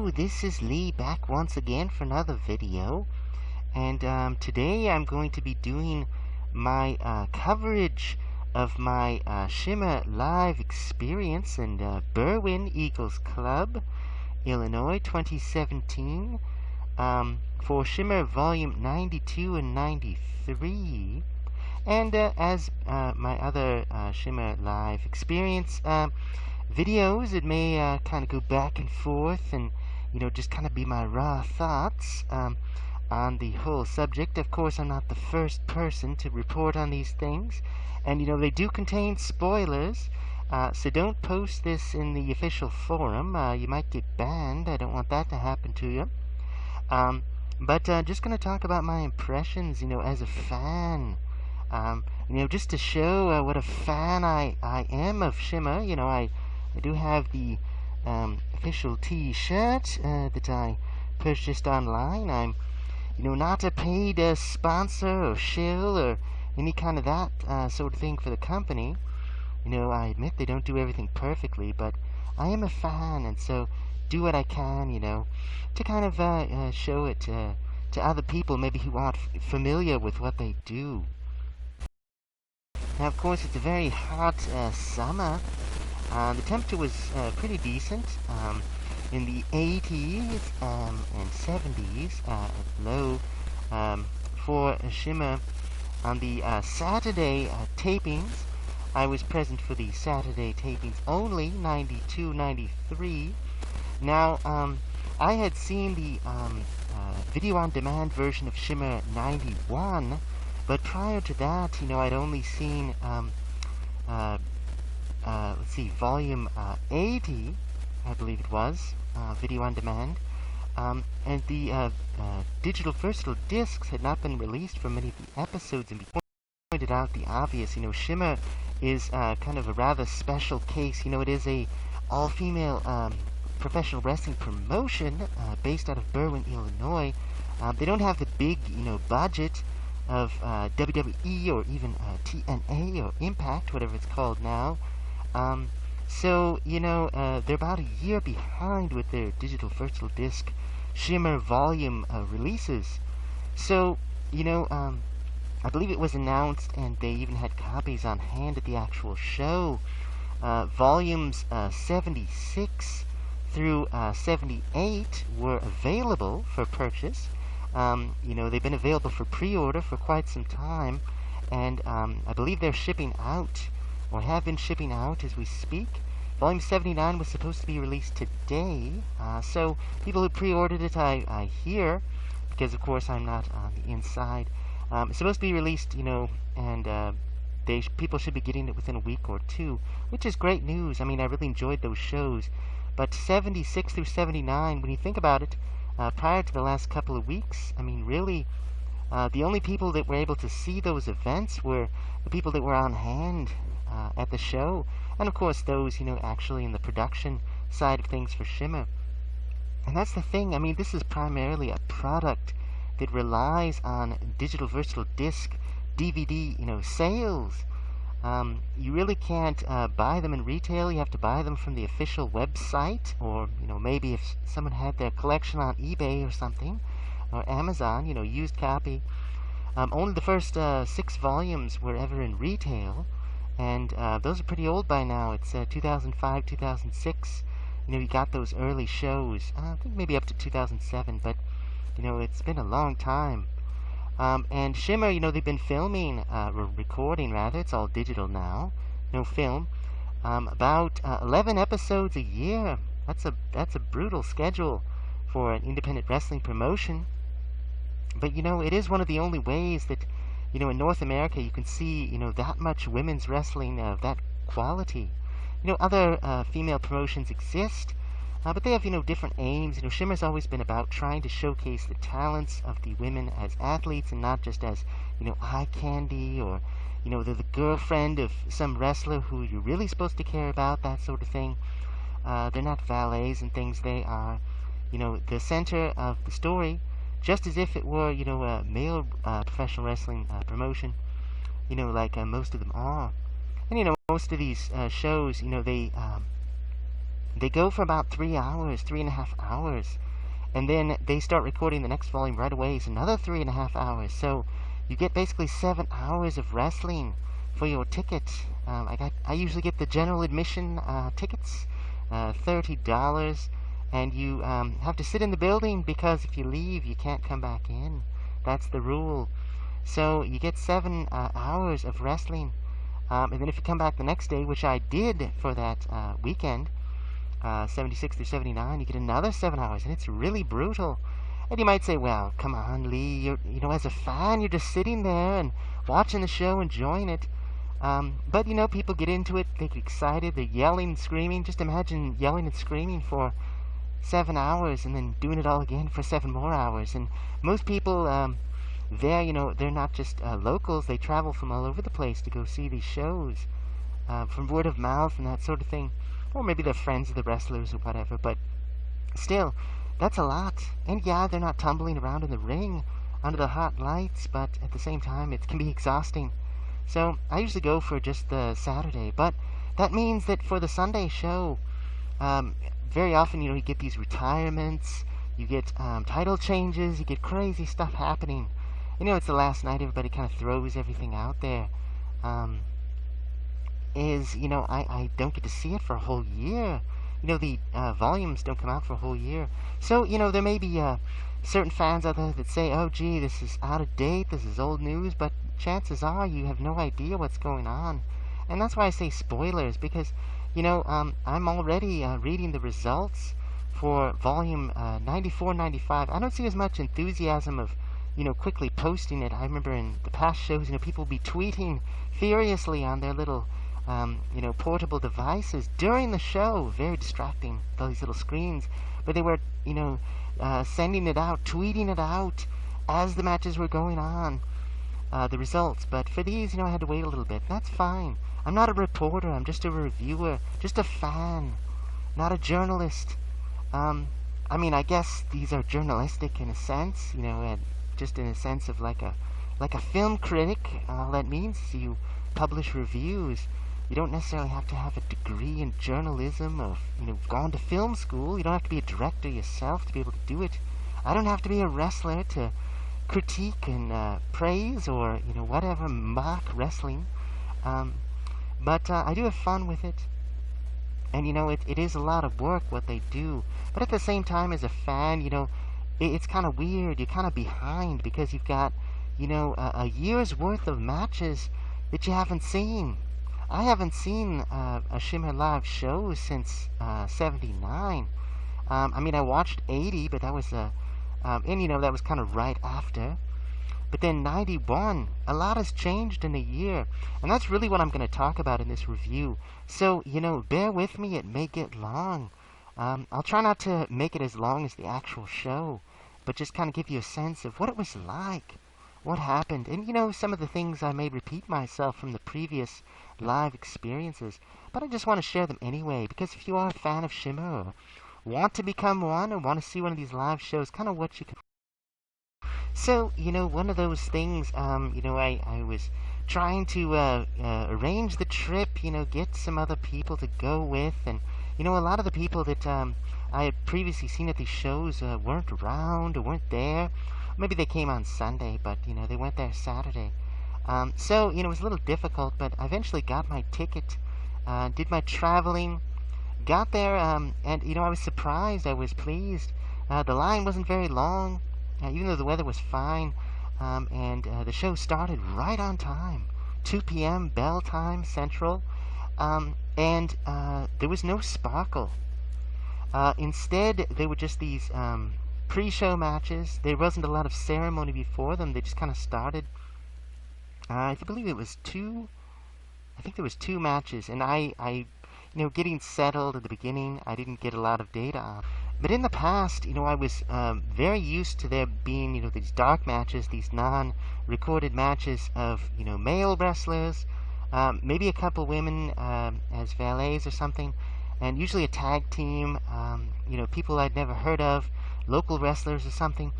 Hello, this is Lee back once again for another video, and today I'm going to be doing my coverage of my Shimmer live experience in Berwyn Eagles Club, Illinois 2017 for Shimmer Volume 92 and 93. And as my other Shimmer live experience videos, it may kind of go back and forth and, just kind of be my raw thoughts on the whole subject. Of course, I'm not the first person to report on these things, and, they do contain spoilers, so don't post this in the official forum. You might get banned. I don't want that to happen to you. But just going to talk about my impressions, as a fan. Just to show what a fan I am of Shimmer. I do have the official T-shirt that I purchased online. I'm, not a paid sponsor or shill or any kind of that sort of thing for the company. I admit they don't do everything perfectly, but I am a fan, and so do what I can, to kind of show it to other people maybe who aren't familiar with what they do. Now, of course, it's a very hot summer. The temperature was pretty decent, in the 80s and 70s, low for Shimmer. On the Saturday tapings, I was present for the Saturday tapings only, 92, 93. Now, I had seen the video-on-demand version of Shimmer 91, but prior to that, I'd only seen, let's see, volume 80, I believe it was, video-on-demand, and the digital versatile discs had not been released for many of the episodes, and before I pointed out the obvious, Shimmer is kind of a rather special case. It is a all-female professional wrestling promotion based out of Berwyn, Illinois. They don't have the big, budget of WWE or even TNA or Impact, whatever it's called now. So, they're about a year behind with their digital versatile disc Shimmer volume releases. So, I believe it was announced, and they even had copies on hand at the actual show. Volumes 76 through 78 were available for purchase. They've been available for pre-order for quite some time, and I believe they're shipping out, or have been shipping out as we speak. Volume 79 was supposed to be released today, so people who pre-ordered it, I hear, because of course I'm not on the inside, it's supposed to be released, and people should be getting it within a week or two, which is great news. I mean, I really enjoyed those shows. But 76 through 79, when you think about it, prior to the last couple of weeks, I mean, really, the only people that were able to see those events were the people that were on hand at the show, and of course those, actually in the production side of things for Shimmer. And that's the thing. I mean, this is primarily a product that relies on digital versatile disc, DVD, sales. You really can't buy them in retail. You have to buy them from the official website, or maybe if someone had their collection on eBay or something, or Amazon, used copy. Only the first 6 volumes were ever in retail, and those are pretty old by now. It's 2005, 2006. You got those early shows. I think maybe up to 2007, but it's been a long time. And Shimmer, they've been filming, recording rather, it's all digital now, no film, about 11 episodes a year. That's a brutal schedule for an independent wrestling promotion. But, it is one of the only ways that, in North America you can see, that much women's wrestling of that quality. Other female promotions exist, but they have, different aims. Shimmer's always been about trying to showcase the talents of the women as athletes and not just as, eye candy or, they're the girlfriend of some wrestler who you're really supposed to care about, that sort of thing. They're not valets and things. They are, the center of the story, just as if it were, a male professional wrestling promotion, like most of them are. And, most of these shows, they They go for about 3 hours, 3.5 hours. And then they start recording the next volume right away. It's another 3.5 hours. So you get basically 7 hours of wrestling for your ticket. I usually get the general admission tickets, $30, and you have to sit in the building because if you leave, you can't come back in. That's the rule. So you get 7 hours of wrestling, and then if you come back the next day, which I did for that weekend, 76 through 79, you get another 7 hours, and it's really brutal. And you might say, well, come on, Lee, as a fan, you're just sitting there and watching the show, enjoying it. But, people get into it, they get excited, they're yelling, screaming. Just imagine yelling and screaming for 7 hours and then doing it all again for 7 more hours. And most people there, they're not just locals, they travel from all over the place to go see these shows, from word of mouth and that sort of thing. Or maybe they're friends of the wrestlers or whatever, but still, that's a lot. And yeah, they're not tumbling around in the ring under the hot lights, but at the same time, it can be exhausting. So I usually go for just the Saturday, but that means that for the Sunday show, very often, you get these retirements, you get title changes, you get crazy stuff happening. It's the last night, everybody kind of throws everything out there. I don't get to see it for a whole year. The volumes don't come out for a whole year. So, there may be certain fans out there that say, oh, gee, this is out of date, this is old news, but chances are you have no idea what's going on. And that's why I say spoilers, because, I'm already reading the results for volume 94, 95. I don't see as much enthusiasm of, quickly posting it. I remember in the past shows, people would be tweeting furiously on their little portable devices during the show. Very distracting, all these little screens. But they were, sending it out, tweeting it out as the matches were going on, the results. But for these, I had to wait a little bit. That's fine. I'm not a reporter. I'm just a reviewer, just a fan, not a journalist. I guess these are journalistic in a sense, and just in a sense of like a film critic. All that means is you publish reviews. You don't necessarily have to have a degree in journalism or, gone to film school. You don't have to be a director yourself to be able to do it. I don't have to be a wrestler to critique and praise or, whatever, mock wrestling. But I do have fun with it. And, it is a lot of work what they do. But at the same time, as a fan, it's kind of weird. You're kind of behind because you've got, a year's worth of matches that you haven't seen. I haven't seen a Shimmer live show since 79. I watched 80, but that was that was kind of right after. But then 91, a lot has changed in a year, and that's really what I'm going to talk about in this review. So, bear with me, it may get long. I'll try not to make it as long as the actual show, but just kind of give you a sense of what it was like, what happened, and, some of the things I may repeat myself from the previous live experiences, but I just want to share them anyway, because if you are a fan of Shimmer, or want to become one, or want to see one of these live shows, kind of what you can. So, one of those things, I was trying to arrange the trip, get some other people to go with, and, a lot of the people that I had previously seen at these shows weren't around or weren't there. Maybe they came on Sunday, but, they went there Saturday. So, it was a little difficult, but I eventually got my ticket, did my traveling, got there, and, I was surprised, I was pleased. The line wasn't very long, even though the weather was fine, and the show started right on time, 2 p.m. bell time Central, and there was no sparkle. Instead, there were just these pre-show matches. There wasn't a lot of ceremony before them. They just kind of started. I believe it was two. I think there was 2 matches, and I getting settled at the beginning, I didn't get a lot of data on. But in the past, I was very used to there being, these dark matches, these non-recorded matches of, male wrestlers, maybe a couple women as valets or something, and usually a tag team, people I'd never heard of, local wrestlers or something,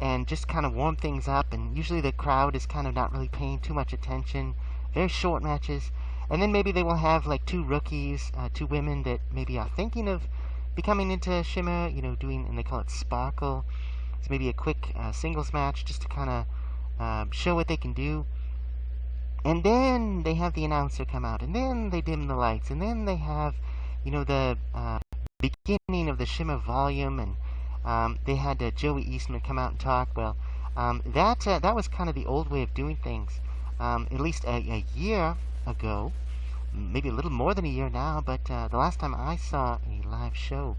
and just kind of warm things up, and usually the crowd is kind of not really paying too much attention, very short matches, and then maybe they will have like 2 rookies, 2 women that maybe are thinking of becoming into Shimmer, doing, and they call it Sparkle. It's maybe a quick singles match just to kind of show what they can do. And then they have the announcer come out, and then they dim the lights, and then they have, the beginning of the Shimmer volume, and they had Joey Eastman come out and talk. Well, that was kind of the old way of doing things. At least a year ago, maybe a little more than a year now, but the last time I saw a live show.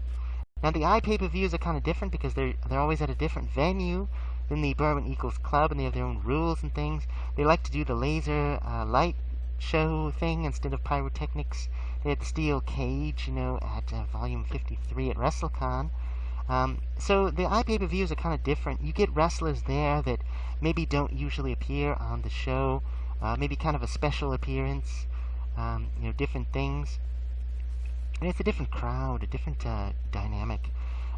Now the pay-per-views are kind of different because they're always at a different venue than the Bourbon Eagles Club, and they have their own rules and things. They like to do the laser light show thing instead of pyrotechnics. They had the steel cage, at Volume 53 at WrestleCon. So the pay-per-views are kind of different. You get wrestlers there that maybe don't usually appear on the show, maybe kind of a special appearance, different things. And it's a different crowd, a different dynamic.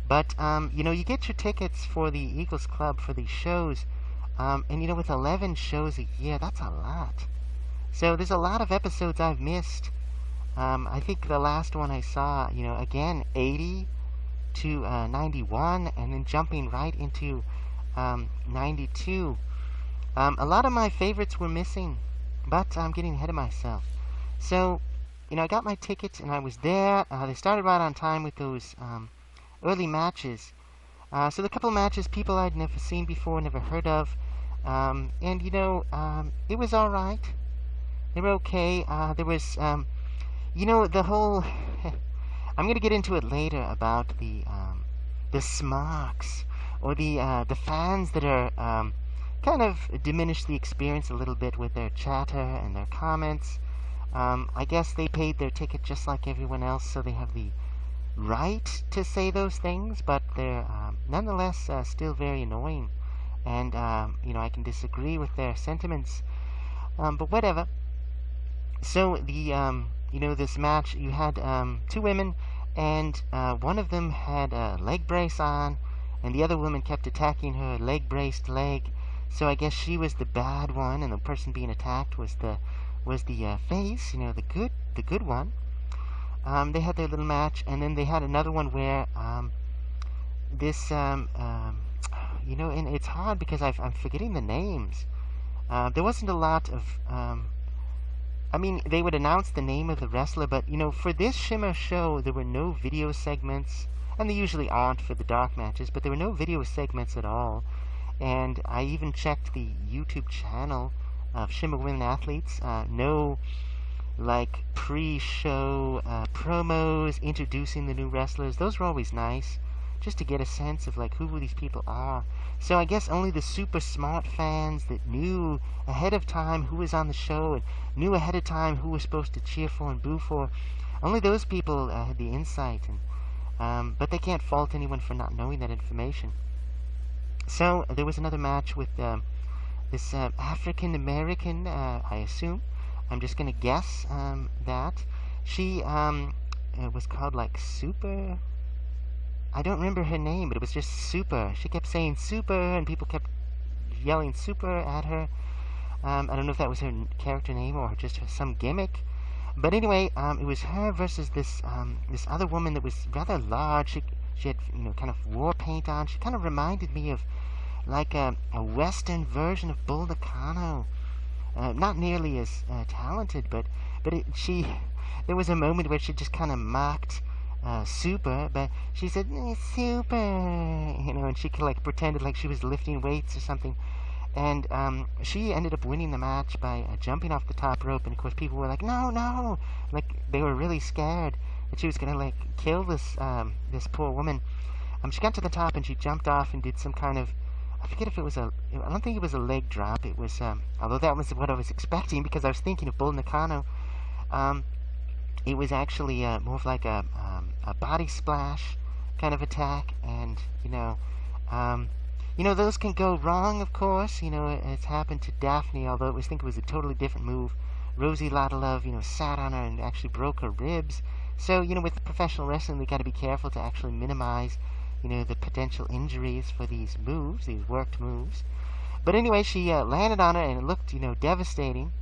But, you get your tickets for the Eagles Club for these shows, and, with 11 shows a year, that's a lot. So there's a lot of episodes I've missed. I think the last one I saw, again, 80 to 91, and then jumping right into 92. A lot of my favorites were missing, but I'm getting ahead of myself. So, I got my tickets, and I was there. They started right on time with those early matches. So the couple of matches, people I'd never seen before, never heard of. And, it was all right. They were okay. There was, the whole... I'm going to get into it later about the smarks, or the fans that are kind of diminish the experience a little bit with their chatter and their comments. I guess they paid their ticket just like everyone else, so they have the right to say those things, but they're nonetheless still very annoying. And, I can disagree with their sentiments, but whatever. So, this match, you had two women, and one of them had a leg brace on, and the other woman kept attacking her leg-braced leg. So I guess she was the bad one, and the person being attacked was the face, the good one. They had their little match, and then they had another one where and it's hard because I'm forgetting the names. There wasn't a lot of they would announce the name of the wrestler, but, for this Shimmer show, there were no video segments, and they usually aren't for the dark matches, but there were no video segments at all. And I even checked the YouTube channel of Shimmer Women Athletes. No, pre-show promos introducing the new wrestlers. Those were always nice, just to get a sense of, who these people are. So I guess only the super smart fans that knew ahead of time who was on the show and knew ahead of time who was supposed to cheer for and boo for, only those people had the insight. And but they can't fault anyone for not knowing that information. So there was another match with this African American, I assume. I'm just going to guess that. She was called Super... I don't remember her name, but it was just Super. She kept saying Super, and people kept yelling Super at her. I don't know if that was her character name or just some gimmick. But anyway, it was her versus this other woman that was rather large. She had, kind of war paint on. She kind of reminded me of a Western version of Bull Nakano. Not nearly as talented, but there was a moment where she just kind of mocked Super, but she said, Super, and she pretended like she was lifting weights or something. And she ended up winning the match by jumping off the top rope, and of course people were like, no, they were really scared that she was gonna kill this poor woman. She got to the top and she jumped off and did some kind of, I forget if it was I don't think it was a leg drop. It was, although that was what I was expecting because I was thinking of Bull Nakano. It was actually more of a body splash kind of attack, and those can go wrong, of course. It's happened to Daphne, although I think it was a totally different move. Rosie Lotta-Love, sat on her and actually broke her ribs. So, with professional wrestling, we got to be careful to actually minimize, the potential injuries for these moves, these worked moves. But anyway, she landed on her, and it looked, devastating,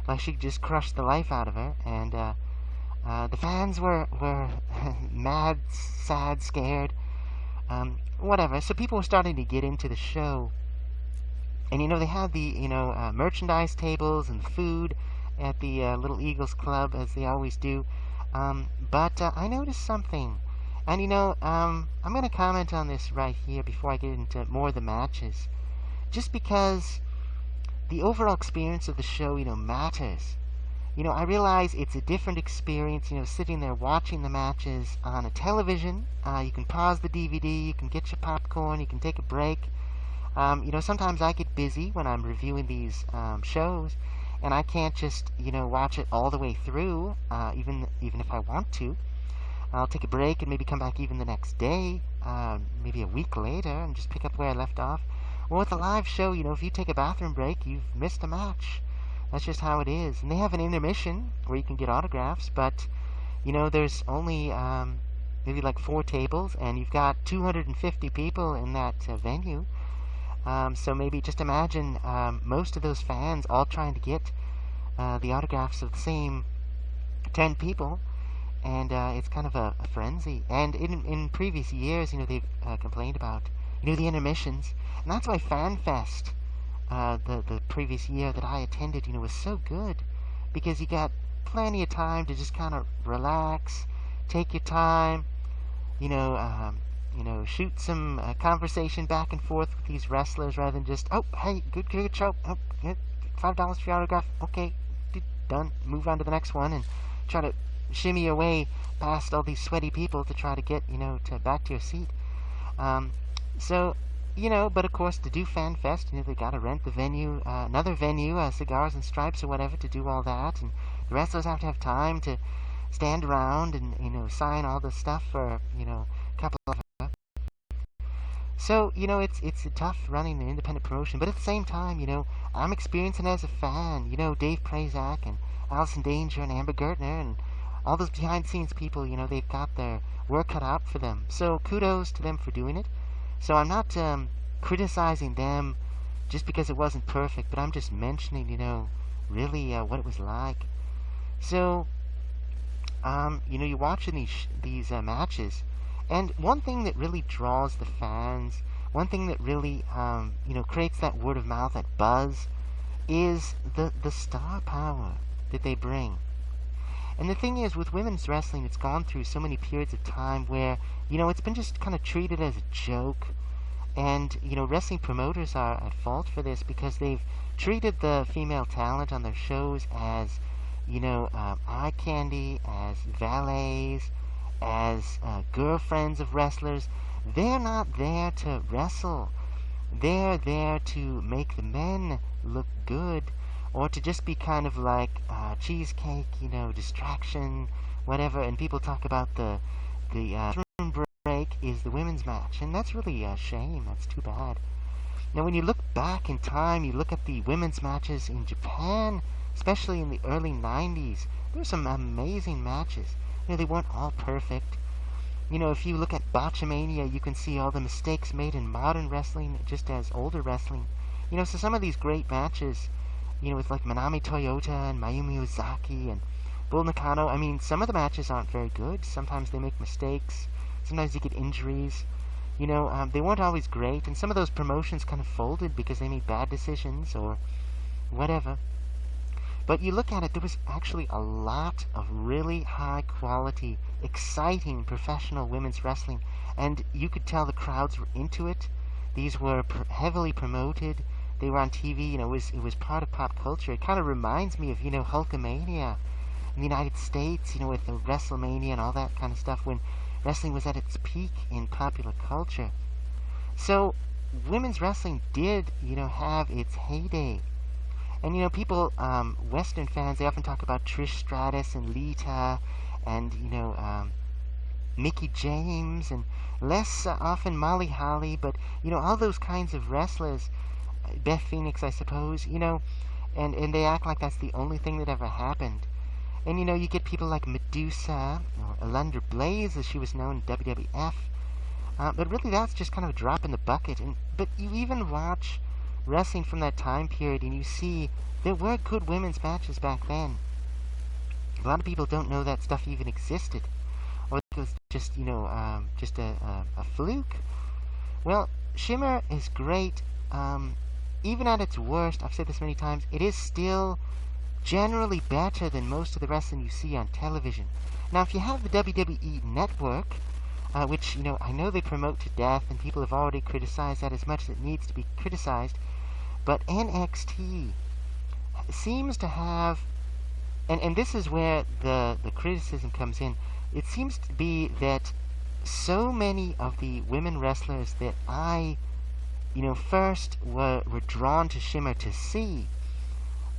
like she just crushed the life out of her. And The fans were mad, sad, scared, whatever. So people were starting to get into the show. And, they had the, merchandise tables and food at the Little Eagles Club, as they always do. But I noticed something. And, I'm going to comment on this right here before I get into more of the matches. Just because the overall experience of the show, matters. I realize it's a different experience, sitting there watching the matches on a television. You can pause the DVD, you can get your popcorn, you can take a break. Sometimes I get busy when I'm reviewing these shows, and I can't just, watch it all the way through, even if I want to. I'll take a break and maybe come back even the next day, maybe a week later, and just pick up where I left off. Well, with a live show, if you take a bathroom break, you've missed a match. That's just how it is. And they have an intermission where you can get autographs, but, there's only maybe like 4 tables, and you've got 250 people in that venue. So maybe just imagine most of those fans all trying to get the autographs of the same 10 people, and it's kind of a frenzy. And in previous years, they've complained about, the intermissions, and that's why FanFest, the previous year that I attended, was so good, because you got plenty of time to just kind of relax, take your time, shoot some conversation back and forth with these wrestlers rather than just, oh, hey, good show, oh, yeah, $5 for your autograph, okay, done, move on to the next one, and try to shimmy your way past all these sweaty people to try to get, back to your seat. But of course, to do FanFest, they gotta rent the venue, another venue, Cigars and Stripes or whatever, to do all that, and the wrestlers have to have time to stand around and, sign all the stuff for, a couple of hours. So, it's tough running an independent promotion, but at the same time, I'm experiencing it as a fan, Dave Prazak and Allison Danger and Amber Gertner and all those behind-the-scenes people, they've got their work cut out for them. So kudos to them for doing it. So I'm not criticizing them just because it wasn't perfect, but I'm just mentioning, really what it was like. So, you're watching these matches, and one thing that really draws the fans, one thing that really, creates that word of mouth, that buzz, is the star power that they bring. And the thing is, with women's wrestling, it's gone through so many periods of time where, it's been just kind of treated as a joke. And, wrestling promoters are at fault for this because they've treated the female talent on their shows as, eye candy, as valets, as girlfriends of wrestlers. They're not there to wrestle. They're there to make the men look good, or to just be kind of like cheesecake, distraction, whatever. And people talk about the bathroom break is the women's match, and that's really a shame. That's too bad. Now, when you look back in time, you look at the women's matches in Japan, especially in the early 90s, there were some amazing matches. They weren't all perfect. If you look at Botchamania, you can see all the mistakes made in modern wrestling, just as older wrestling. So some of these great matches, with like Manami Toyota and Mayumi Ozaki and Bull Nakano, some of the matches aren't very good. Sometimes they make mistakes. Sometimes you get injuries. They weren't always great, and some of those promotions kind of folded because they made bad decisions or whatever. But you look at it, there was actually a lot of really high-quality, exciting professional women's wrestling, and you could tell the crowds were into it. These were heavily promoted. They were on TV. It was part of pop culture. It kind of reminds me of, Hulkamania in the United States, with the WrestleMania and all that kind of stuff, when wrestling was at its peak in popular culture. So, women's wrestling did, have its heyday. And, people, Western fans, they often talk about Trish Stratus and Lita and, Mickie James, and less often Molly Holly, but, all those kinds of wrestlers, Beth Phoenix, I suppose, and they act like that's the only thing that ever happened. And, you get people like Medusa, or Alundra Blaze, as she was known in WWF. But really, that's just kind of a drop in the bucket. But you even watch wrestling from that time period, and you see there were good women's matches back then. A lot of people don't know that stuff even existed, or it was just, just a fluke. Well, Shimmer is great. Even at its worst, I've said this many times, it is still generally better than most of the wrestling you see on television. Now, if you have the WWE Network, which, I know they promote to death, and people have already criticized that as much as it needs to be criticized, but NXT seems to have, and this is where the criticism comes in, it seems to be that so many of the women wrestlers that I, first were drawn to Shimmer to see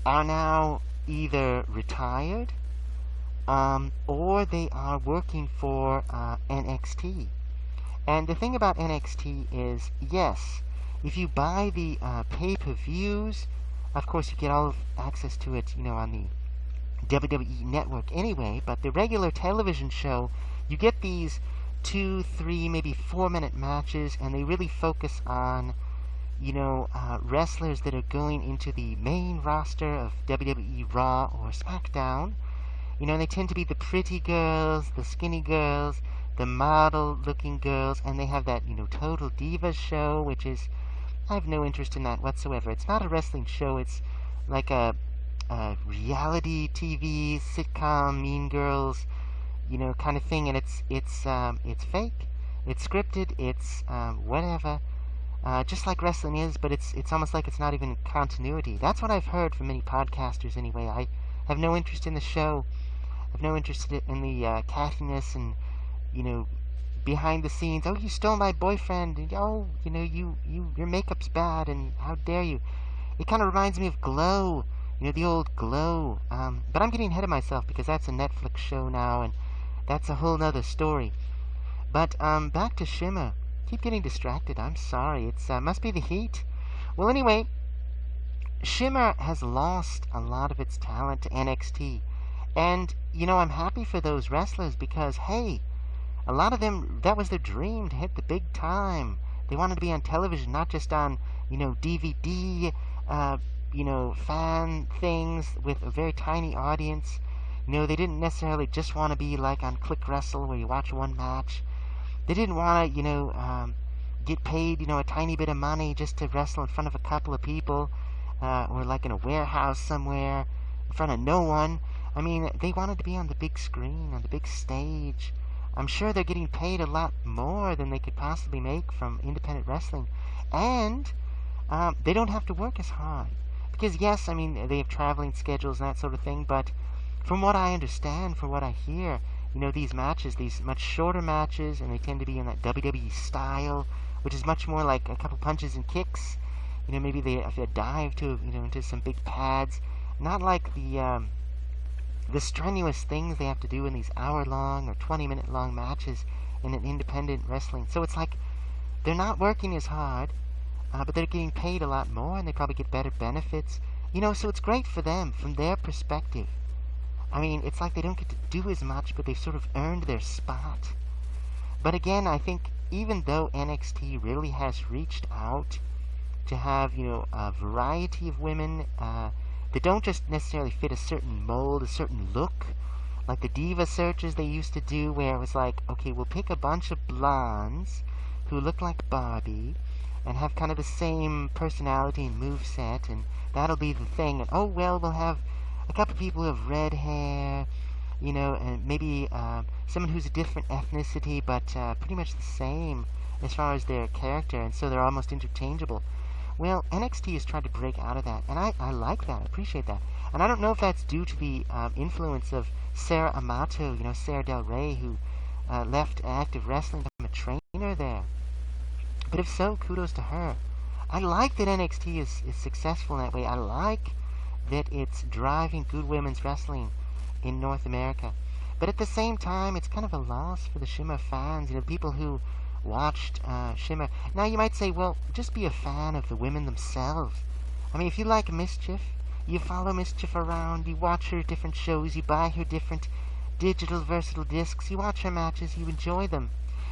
are now either retired or they are working for NXT. And the thing about NXT is, yes, if you buy the pay-per-views, of course you get all of access to it, on the WWE Network anyway, but the regular television show, you get these 2, 3, maybe 4-minute matches, and they really focus on, wrestlers that are going into the main roster of WWE Raw or SmackDown. And they tend to be the pretty girls, the skinny girls, the model-looking girls, and they have that, Total Divas show, which is, I have no interest in that whatsoever. It's not a wrestling show. It's like a reality TV sitcom, Mean Girls, kind of thing, and it's fake, it's scripted, it's whatever, just like wrestling is, but it's almost like it's not even continuity. That's what I've heard from many podcasters anyway. I have no interest in the show. I have no interest in the cattiness and, behind the scenes. Oh, you stole my boyfriend. And, oh, your makeup's bad, and how dare you? It kind of reminds me of Glow, the old Glow. But I'm getting ahead of myself because that's a Netflix show now, and that's a whole nother story. But back to Shimmer. Keep getting distracted. I'm sorry. It's must be the heat. Well, anyway, Shimmer has lost a lot of its talent to NXT. And, I'm happy for those wrestlers because, hey, a lot of them, that was their dream, to hit the big time. They wanted to be on television, not just on, DVD, fan things with a very tiny audience. They didn't necessarily just want to be like on Click Wrestle where you watch one match. They didn't want to, get paid, a tiny bit of money just to wrestle in front of a couple of people, or like in a warehouse somewhere, in front of no one. I mean, they wanted to be on the big screen, on the big stage. I'm sure they're getting paid a lot more than they could possibly make from independent wrestling. And they don't have to work as hard. Because, yes, I mean, they have traveling schedules and that sort of thing, but from what I understand, from what I hear, these matches, these much shorter matches, and they tend to be in that WWE style, which is much more like a couple punches and kicks. Maybe they have to dive to, into some big pads. Not like the strenuous things they have to do in these hour-long or 20-minute-long matches in an independent wrestling. So it's like they're not working as hard, but they're getting paid a lot more, and they probably get better benefits. So it's great for them from their perspective. I mean, it's like they don't get to do as much, but they've sort of earned their spot. But again, I think even though NXT really has reached out to have, a variety of women that don't just necessarily fit a certain mold, a certain look, like the diva searches they used to do, where it was like, okay, we'll pick a bunch of blondes who look like Barbie and have kind of the same personality and moveset, and that'll be the thing. And oh, well, we'll have a couple people who have red hair, and maybe someone who's a different ethnicity, but pretty much the same as far as their character, and so they're almost interchangeable. Well, NXT has tried to break out of that, and I like that, I appreciate that. And I don't know if that's due to the influence of Sarah Amato, Sarah Del Rey, who left active wrestling to become a trainer there. But if so, kudos to her. I like that NXT is successful in that way. I like that it's driving good women's wrestling in North America. But at the same time, it's kind of a loss for the Shimmer fans, people who watched Shimmer. Now, you might say, well, just be a fan of the women themselves. I mean, if you like Mischief, you follow Mischief around, you watch her different shows, you buy her different digital versatile discs, you watch her matches, you enjoy them.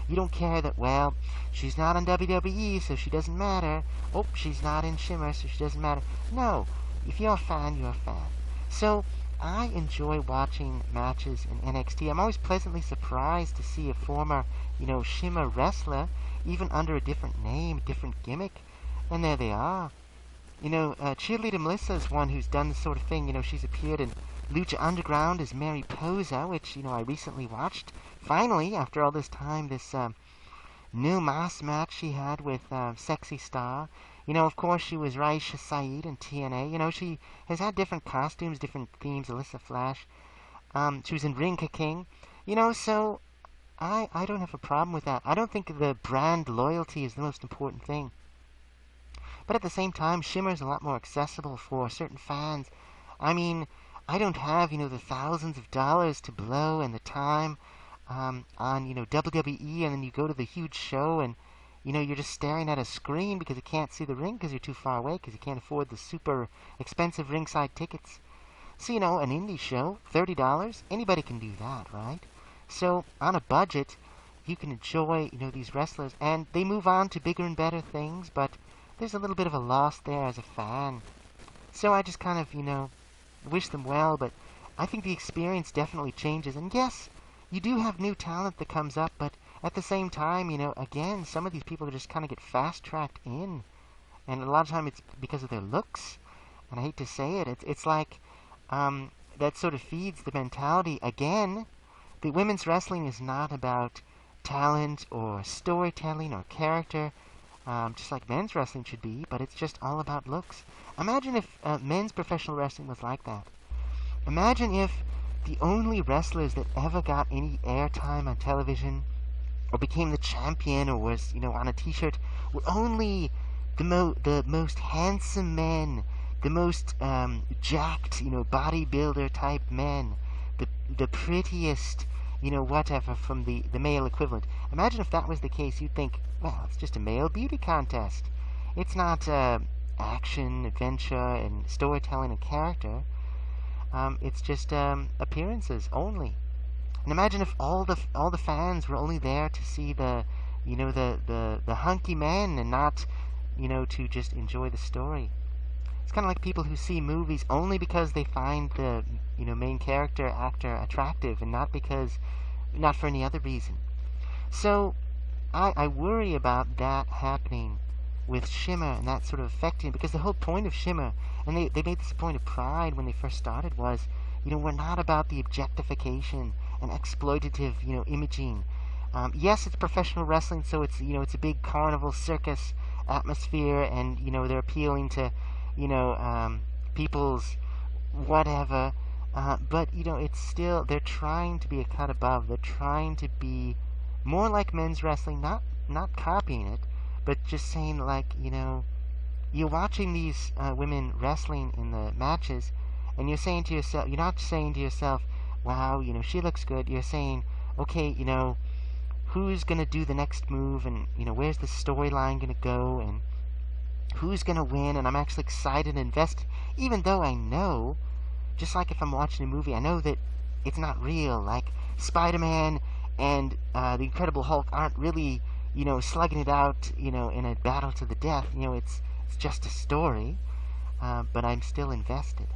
You don't care that, well, she's not on WWE, so she doesn't matter. Oh, she's not in Shimmer, so she doesn't matter. No. If you're a fan, you're a fan. So, I enjoy watching matches in NXT. I'm always pleasantly surprised to see a former, Shimmer wrestler, even under a different name, different gimmick, and there they are. Cheerleader Melissa is one who's done this sort of thing. She's appeared in Lucha Underground as Mary Posa, which, I recently watched. Finally, after all this time, this no mas match she had with Sexy Star. Of course, she was Raisha Saeed in TNA. She has had different costumes, different themes. Alyssa Flash. She was in Ring Ka King. So I don't have a problem with that. I don't think the brand loyalty is the most important thing. But at the same time, Shimmer is a lot more accessible for certain fans. I mean, I don't have, the thousands of dollars to blow and the time on, WWE, and then you go to the huge show and, you're just staring at a screen because you can't see the ring because you're too far away because you can't afford the super expensive ringside tickets. So, an indie show, $30, anybody can do that, right? So, on a budget, you can enjoy, these wrestlers, and they move on to bigger and better things, but there's a little bit of a loss there as a fan. So I just kind of, wish them well, but I think the experience definitely changes. And yes, you do have new talent that comes up, but at the same time, again, some of these people just kind of get fast-tracked in. And a lot of time it's because of their looks. And I hate to say it, it's like that sort of feeds the mentality. Again, the women's wrestling is not about talent or storytelling or character. Just like men's wrestling should be, but it's just all about looks. Imagine if men's professional wrestling was like that. Imagine if the only wrestlers that ever got any airtime on television or became the champion or was, on a t-shirt were only the most handsome men, the most jacked, bodybuilder type men, the prettiest, whatever from the male equivalent. Imagine if that was the case. You'd think, well, it's just a male beauty contest. It's not action, adventure, and storytelling and character. It's just appearances only. And imagine if all the fans were only there to see the hunky men and not, to just enjoy the story. It's kind of like people who see movies only because they find the main character actor attractive and not for any other reason. So I worry about that happening with Shimmer and that sort of affecting, because the whole point of Shimmer, and they made this a point of pride when they first started, was we're not about the objectification and exploitative imaging. Yes, it's professional wrestling, so it's it's a big carnival circus atmosphere, and they're appealing to people's whatever, but it's still, they're trying to be a cut above. They're trying to be more like men's wrestling, not copying it, but just saying, like, you're watching these women wrestling in the matches, and you're saying to yourself, you're not saying to yourself, wow, she looks good. You're saying, okay, who's gonna do the next move, and where's the storyline gonna go, and who's gonna win, and I'm actually excited and invested, even though I know, just like if I'm watching a movie, I know that it's not real. Like Spider-Man and the Incredible Hulk aren't really, slugging it out, in a battle to the death. It's just a story, but I'm still invested.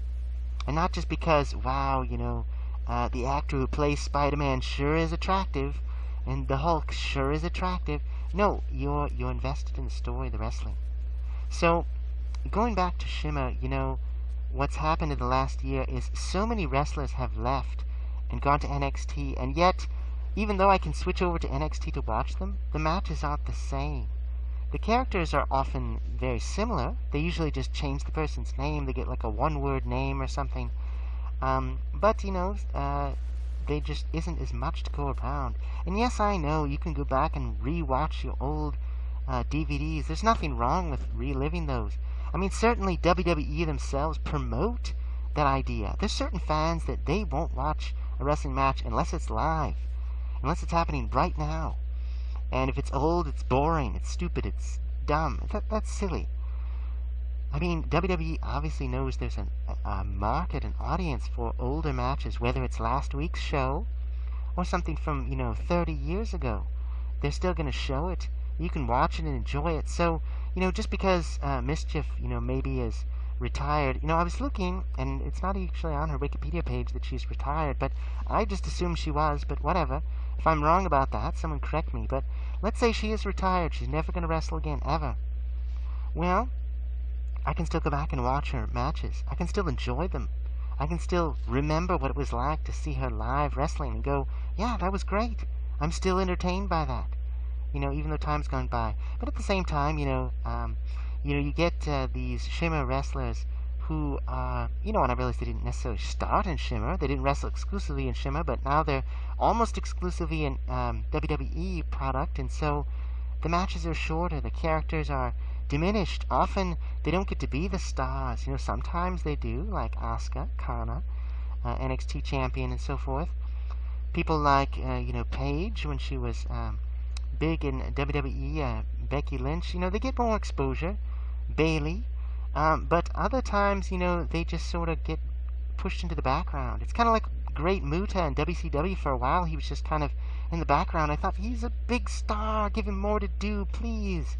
And not just because, wow, the actor who plays Spider-Man sure is attractive, and the Hulk sure is attractive. No, you're invested in the story, the wrestling. So, going back to Shimmer, what's happened in the last year is so many wrestlers have left and gone to NXT, and yet, even though I can switch over to NXT to watch them, the matches aren't the same. The characters are often very similar. They usually just change the person's name. They get like a one-word name or something. But, there just isn't as much to go around. And yes, I know, you can go back and re-watch your old DVDs. There's nothing wrong with reliving those. I mean, certainly WWE themselves promote that idea. There's certain fans that they won't watch a wrestling match unless it's live, unless it's happening right now. And if it's old, it's boring, it's stupid, it's dumb. That's silly. I mean, WWE obviously knows there's a market, an audience for older matches, whether it's last week's show or something from, 30 years ago. They're still going to show it. You can watch it and enjoy it. So, just because Mischief, maybe is retired. I was looking, and it's not actually on her Wikipedia page that she's retired, but I just assumed she was, but whatever. If I'm wrong about that, someone correct me, but let's say she is retired. She's never going to wrestle again, ever. Well, I can still go back and watch her matches. I can still enjoy them. I can still remember what it was like to see her live wrestling and go, yeah, that was great. I'm still entertained by that. Even though time's gone by. But at the same time, you get these Shimmer wrestlers who, and I realized they didn't necessarily start in Shimmer. They didn't wrestle exclusively in Shimmer, but now they're almost exclusively in WWE product, and so the matches are shorter. The characters are diminished. Often they don't get to be the stars. Sometimes they do, like Asuka, Kana, NXT champion, and so forth. People like, Paige, when she was big in WWE, Becky Lynch, they get more exposure. Bailey. But other times, they just sort of get pushed into the background. It's kind of like Great Muta in WCW for a while. He was just kind of in the background. I thought, he's a big star. Give him more to do, please.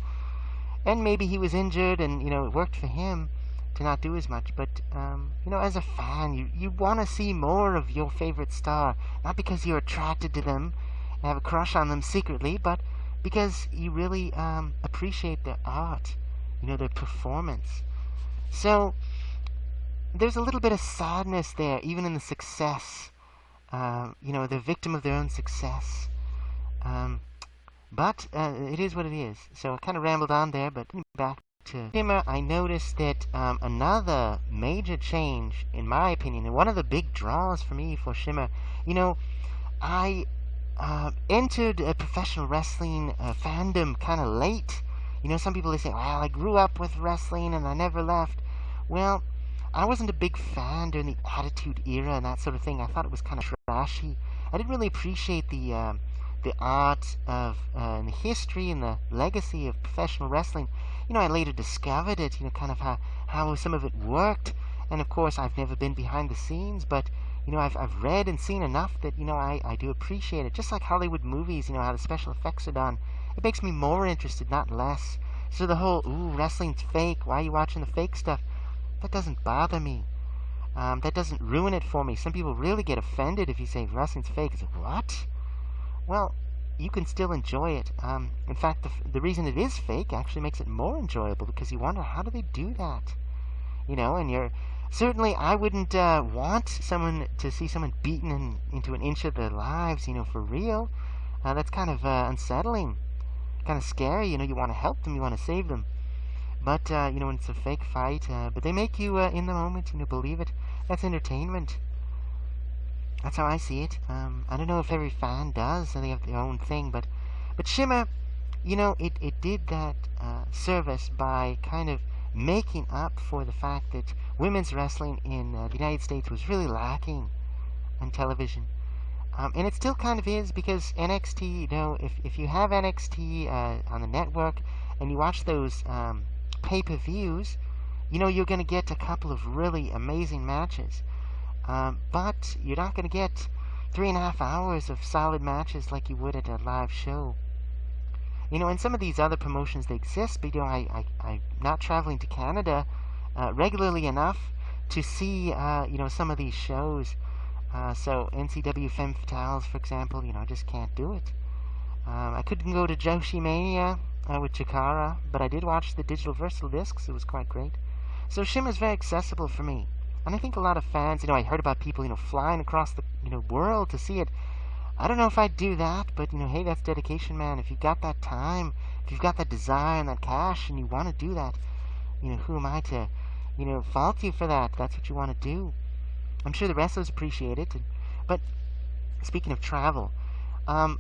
And maybe he was injured and, it worked for him to not do as much. But, as a fan, you want to see more of your favorite star. Not because you're attracted to them and have a crush on them secretly, but because you really appreciate their art, their performance. So, there's a little bit of sadness there, even in the success. They're victim of their own success. But it is what it is. So I kind of rambled on there, but back to Shimmer, I noticed that another major change, in my opinion, and one of the big draws for me for Shimmer, I entered a professional wrestling fandom kind of late. Some people, they say, well, I grew up with wrestling and I never left. Well, I wasn't a big fan during the Attitude Era and that sort of thing. I thought it was kind of trashy. I didn't really appreciate the art of and the history and the legacy of professional wrestling. I later discovered it, kind of how some of it worked. And of course, I've never been behind the scenes, but I've read and seen enough that I do appreciate it. Just like Hollywood movies, how the special effects are done. It makes me more interested, not less. So the whole, ooh, wrestling's fake, why are you watching the fake stuff? That doesn't bother me. That doesn't ruin it for me. Some people really get offended if you say wrestling's fake. It's like, what? Well, you can still enjoy it. In fact, the reason it is fake actually makes it more enjoyable, because you wonder, how do they do that? And you're... Certainly, I wouldn't want someone to see someone beaten into an inch of their lives, for real. That's kind of unsettling. Kind of scary, you want to help them, you want to save them. But, when it's a fake fight, but they make you, in the moment, believe it. That's entertainment. That's how I see it. I don't know if every fan does, they have their own thing, but Shimmer, it did that service by kind of making up for the fact that women's wrestling in the United States was really lacking on television. And it still kind of is, because NXT, if you have NXT on the network and you watch those pay-per-views, you're going to get a couple of really amazing matches. But you're not going to get 3.5 hours of solid matches like you would at a live show. And some of these other promotions, they exist, but, I'm not traveling to Canada regularly enough to see, some of these shows. So NCW Femme Fatales, for example, I just can't do it. I couldn't go to Joshi Mania with Chikara, but I did watch the digital versatile discs. It was quite great. So Shimmer's very accessible for me. And I think a lot of fans, I heard about people, flying across the, world to see it. I don't know if I'd do that, but, hey, that's dedication, man. If you've got that time, if you've got that desire and that cash, and you want to do that, who am I to, fault you for that? That's what you want to do. I'm sure the wrestlers appreciate it. But speaking of travel, I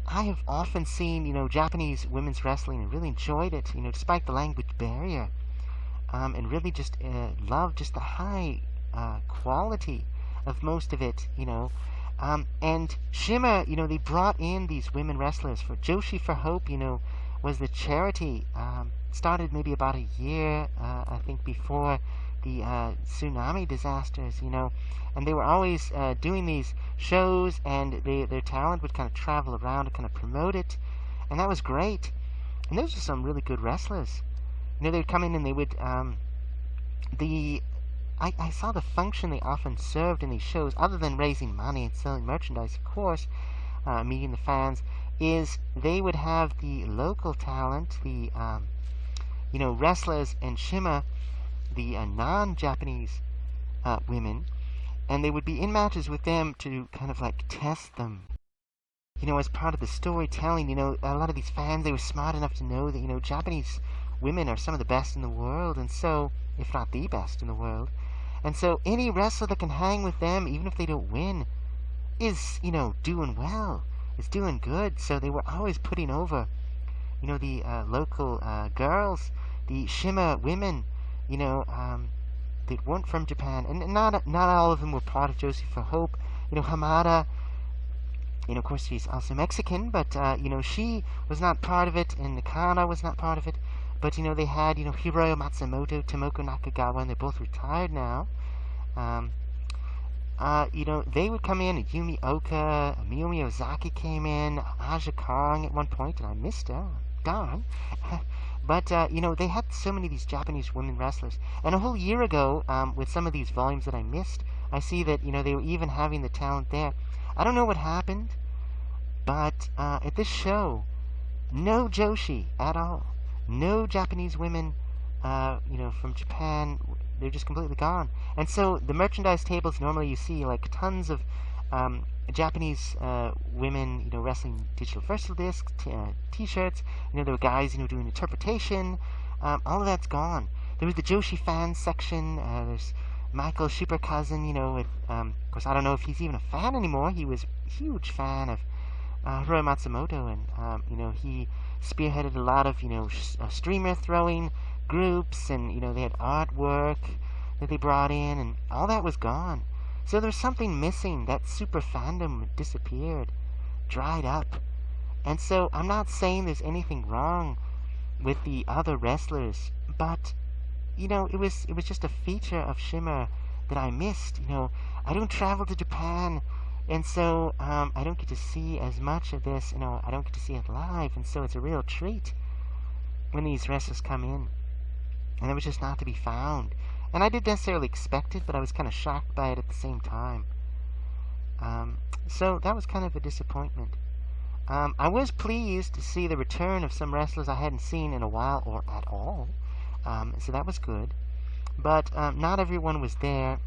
have often seen, Japanese women's wrestling and really enjoyed it, despite the language barrier. And really just love just the high quality of most of it, and Shimmer, they brought in these women wrestlers. For Joshi for Hope, was the charity. Started maybe about a year, I think, before the tsunami disasters, and they were always doing these shows, and their talent would kind of travel around to kind of promote it, and that was great. And those are some really good wrestlers. They would come in and they would the I saw the function they often served in these shows, other than raising money and selling merchandise, of course, meeting the fans, is they would have the local talent, the wrestlers and Shimmer, the non-Japanese women, and they would be in matches with them to kind of like test them. As part of the storytelling, a lot of these fans, they were smart enough to know that, Japanese women are some of the best in the world, and so, if not the best in the world. And so any wrestler that can hang with them, even if they don't win, is, doing well, is doing good. So they were always putting over, the local girls, the Shimmer women, that weren't from Japan. And not all of them were part of Josie for Hope. Hamada, of course, she's also Mexican, but, she was not part of it, and Nakano was not part of it. But, they had, Hiroyo Matsumoto, Tomoko Nakagawa, and they're both retired now. They would come in, Yumi Oka, Miyomi Ozaki came in, Aja Kong at one point, and I missed her, darn. But, they had so many of these Japanese women wrestlers. And a whole year ago, with some of these volumes that I missed, I see that, they were even having the talent there. I don't know what happened, but at this show, no Joshi at all. No Japanese women, from Japan. They're just completely gone. And so the merchandise tables, normally you see like tons of Japanese women, wrestling digital versatile discs, t-shirts. There were guys, doing interpretation. All of that's gone. There was the Joshi fans section. There's Michael Shipper cousin, with, of course, I don't know if he's even a fan anymore. He was a huge fan of Hiroyo Matsumoto, and, he spearheaded a lot of, streamer throwing groups, and, they had artwork that they brought in, and all that was gone. So there's something missing. That super fandom disappeared, dried up. And so I'm not saying there's anything wrong with the other wrestlers, but, it was just a feature of Shimmer that I missed. I don't travel to Japan, and so I don't get to see as much of this. I don't get to see it live, and so it's a real treat when these wrestlers come in. And it was just not to be found. And I didn't necessarily expect it, but I was kind of shocked by it at the same time. So that was kind of a disappointment. I was pleased to see the return of some wrestlers I hadn't seen in a while or at all. So that was good. But not everyone was there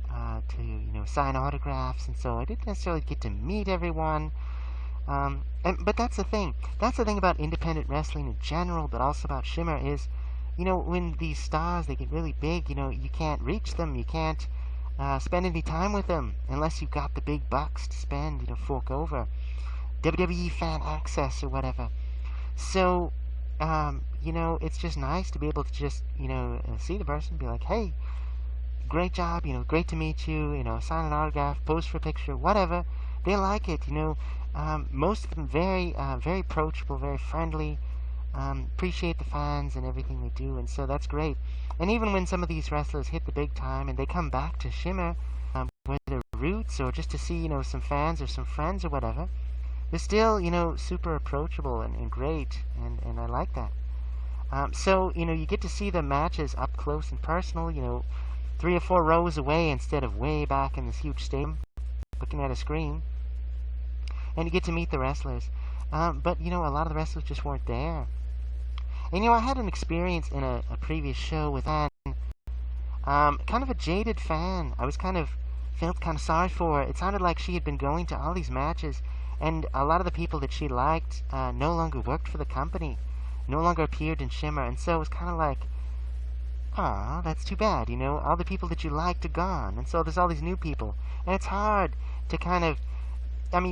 to sign autographs, and so I didn't necessarily get to meet everyone. But that's the thing. That's the thing about independent wrestling in general, but also about Shimmer is, when these stars, they get really big, you can't reach them. You can't spend any time with them unless you've got the big bucks to spend, fork over. WWE fan access or whatever. So, it's just nice to be able to just, see the person and be like, hey, great job, great to meet you, sign an autograph, pose for a picture, whatever. They like it, most of them very approachable, very friendly, appreciate the fans and everything they do, and so that's great. And even when some of these wrestlers hit the big time and they come back to Shimmer, with their roots, or just to see, some fans or some friends or whatever, they're still, super approachable and great, and I like that. So, you get to see the matches up close and personal, 3 or 4 rows away instead of way back in this huge stadium, looking at a screen. And you get to meet the wrestlers. But, a lot of the wrestlers just weren't there. And, I had an experience in a previous show with Anne, kind of a jaded fan. I was felt kind of sorry for her. It sounded like she had been going to all these matches, and a lot of the people that she liked no longer worked for the company, no longer appeared in Shimmer, and so it was kind of like, aw, that's too bad, all the people that you liked are gone, and so there's all these new people, and it's hard to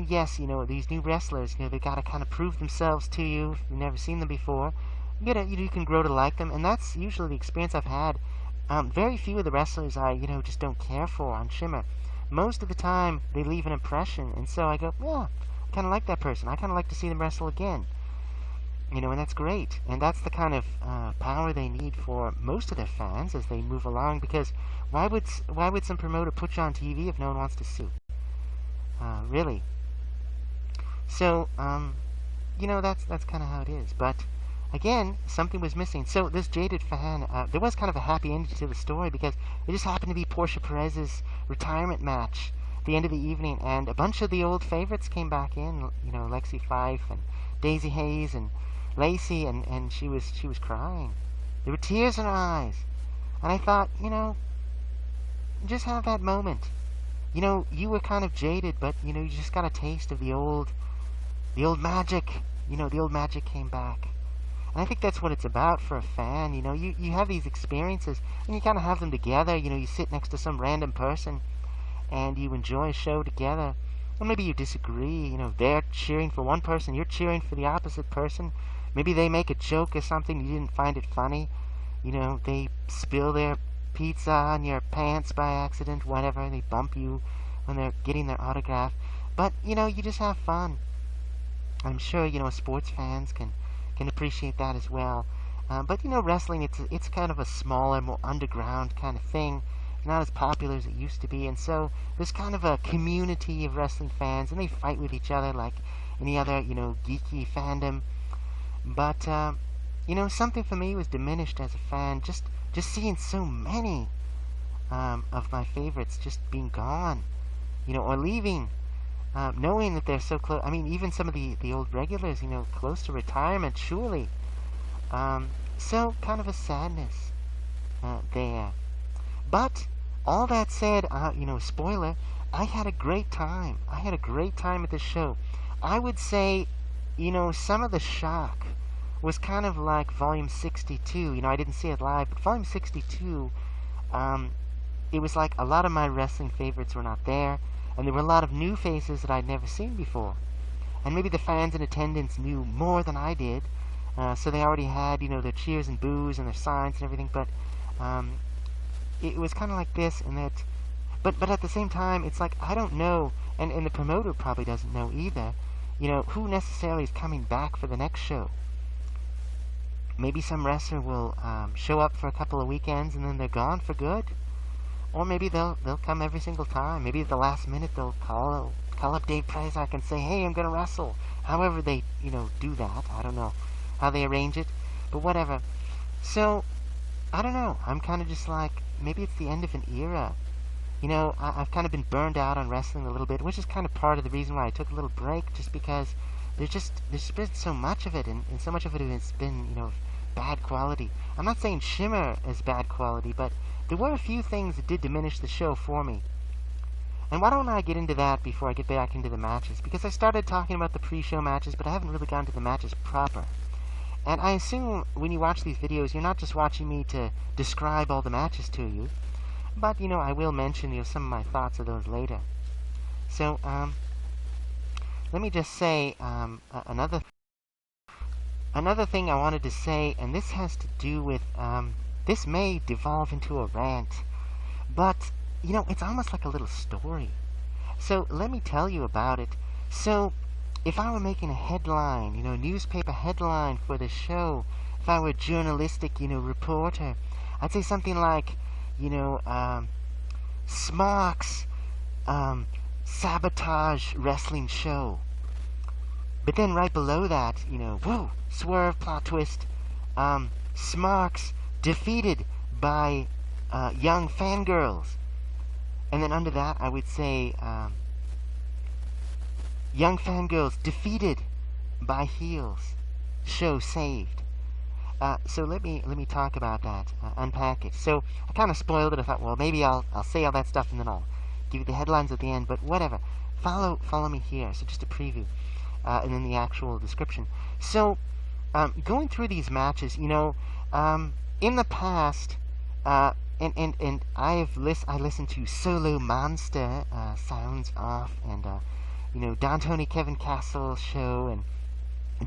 yes, these new wrestlers, they gotta kind of prove themselves to you if you've never seen them before. You can grow to like them, and that's usually the experience I've had. Very few of the wrestlers I, just don't care for on Shimmer. Most of the time, they leave an impression, and so I go, yeah, I kind of like that person. I kind of like to see them wrestle again. And that's great. And that's the kind of power they need for most of their fans as they move along, because why would some promoter put you on TV if no one wants to see? Really. So, that's kind of how it is. But again, something was missing. So this jaded fan, there was kind of a happy ending to the story because it just happened to be Portia Perez's retirement match at the end of the evening, and a bunch of the old favorites came back in. Lexi Fife and Daisy Hayes and Lacey, and she was crying. There were tears in her eyes, and I thought, just have that moment. You were kind of jaded, but you just got a taste of the old magic. The old magic came back. And I think that's what it's about for a fan. You have these experiences, and you kind of have them together. You sit next to some random person, and you enjoy a show together. Or maybe you disagree. They're cheering for one person, you're cheering for the opposite person. Maybe they make a joke or something, you didn't find it funny. They spill their pizza on your pants by accident, whatever. They bump you when they're getting their autograph. But, you just have fun. I'm sure, sports fans can appreciate that as well. But, wrestling, it's kind of a smaller, more underground kind of thing. Not as popular as it used to be. And so there's kind of a community of wrestling fans, and they fight with each other like any other, geeky fandom. But, something for me was diminished as a fan, just seeing so many of my favorites just being gone, or leaving, knowing that they're so close. I mean, even some of the old regulars, close to retirement, surely. So, kind of a sadness there. But, all that said, spoiler, I had a great time. I had a great time at the show. I would say, some of the shock was kind of like Volume 62. I didn't see it live, but Volume 62, it was like a lot of my wrestling favorites were not there, and there were a lot of new faces that I'd never seen before. And maybe the fans in attendance knew more than I did, so they already had, their cheers and boos and their signs and everything, but it was kind of like this, and that, but at the same time, it's like, I don't know, and the promoter probably doesn't know either, who necessarily is coming back for the next show. Maybe some wrestler will show up for a couple of weekends and then they're gone for good. Or maybe they'll come every single time. Maybe at the last minute they'll call up Dave Prazak and say, hey, I'm going to wrestle. However they, do that. I don't know how they arrange it, but whatever. So, I don't know. I'm kind of just like, maybe it's the end of an era. I've kind of been burned out on wrestling a little bit, which is kind of part of the reason why I took a little break, just because there's been so much of it, and so much of it has been, bad quality. I'm not saying Shimmer is bad quality, but there were a few things that did diminish the show for me. And why don't I get into that before I get back into the matches? Because I started talking about the pre-show matches, but I haven't really gotten to the matches proper. And I assume when you watch these videos, you're not just watching me to describe all the matches to you, but, I will mention, some of my thoughts of those later. So, let me just say, another thing I wanted to say, and this has to do with, this may devolve into a rant, but, it's almost like a little story. So, let me tell you about it. So, if I were making a headline, newspaper headline for the show, if I were a journalistic, reporter, I'd say something like, Smarks, sabotage wrestling show. But then right below that, whoa, swerve, plot twist, Smarks defeated by young fangirls. And then under that, I would say, young fangirls defeated by heels. Show saved. So let me talk about that, unpack it. So I kind of spoiled it. I thought, well, maybe I'll say all that stuff and then I'll give you the headlines at the end. But whatever. Follow me here. So just a preview, and then the actual description. So going through these matches, in the past, and I listened to Solo Monster, Sounds Off, and Don Tony Kevin Castle show, and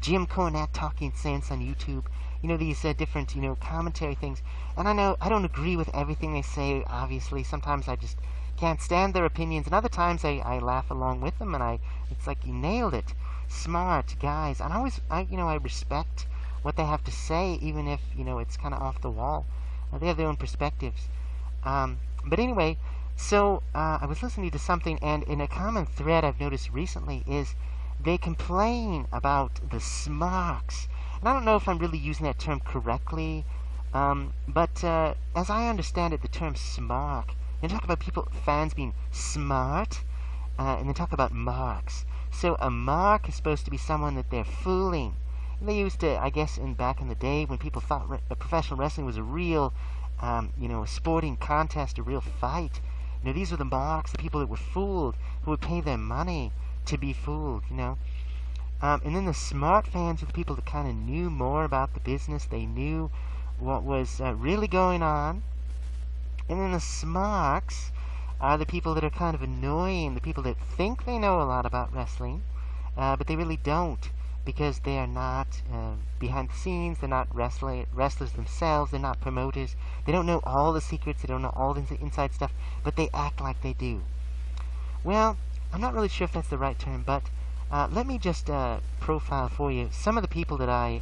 Jim Cornette Talking Sense on YouTube. These different, commentary things. And I know I don't agree with everything they say, obviously. Sometimes I just can't stand their opinions. And other times I laugh along with them, and it's like, you nailed it. Smart guys. And I respect what they have to say, even if, it's kind of off the wall. They have their own perspectives. But anyway, so I was listening to something, and in a common thread I've noticed recently is they complain about the Smarks. And and I don't know if I'm really using that term correctly, but as I understand it, the term smart, they talk about fans being smart, and they talk about marks. So a mark is supposed to be someone that they're fooling. And they used to, I guess, back in the day when people thought professional wrestling was a real, a sporting contest, a real fight. These were the marks, the people that were fooled, who would pay their money to be fooled. And then the smart fans were the people that kind of knew more about the business. They knew what was really going on. And then the smarks are the people that are kind of annoying, the people that think they know a lot about wrestling, but they really don't, because they are not behind the scenes. They're not wrestlers themselves. They're not promoters. They don't know all the secrets. They don't know all the inside stuff, but they act like they do. Well, I'm not really sure if that's the right term, but let me just profile for you some of the people that I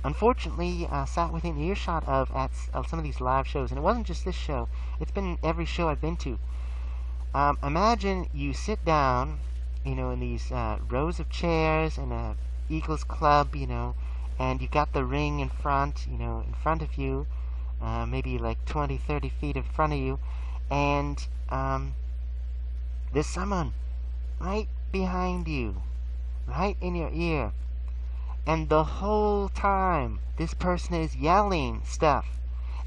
unfortunately sat within earshot of at some of these live shows. And it wasn't just this show. It's been every show I've been to. Imagine you sit down, in these rows of chairs in a Eagles Club, and you've got the ring in front, in front of you, maybe like 20, 30 feet in front of you, and there's someone right behind you, right in your ear. And the whole time, this person is yelling stuff.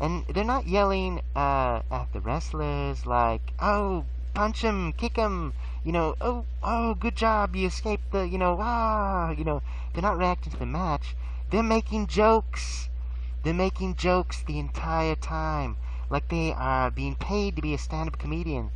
And they're not yelling at the wrestlers like, oh, punch him, kick him, oh, good job, you escaped the, they're not reacting to the match. They're making jokes. They're making jokes the entire time, like they are being paid to be a stand-up comedian.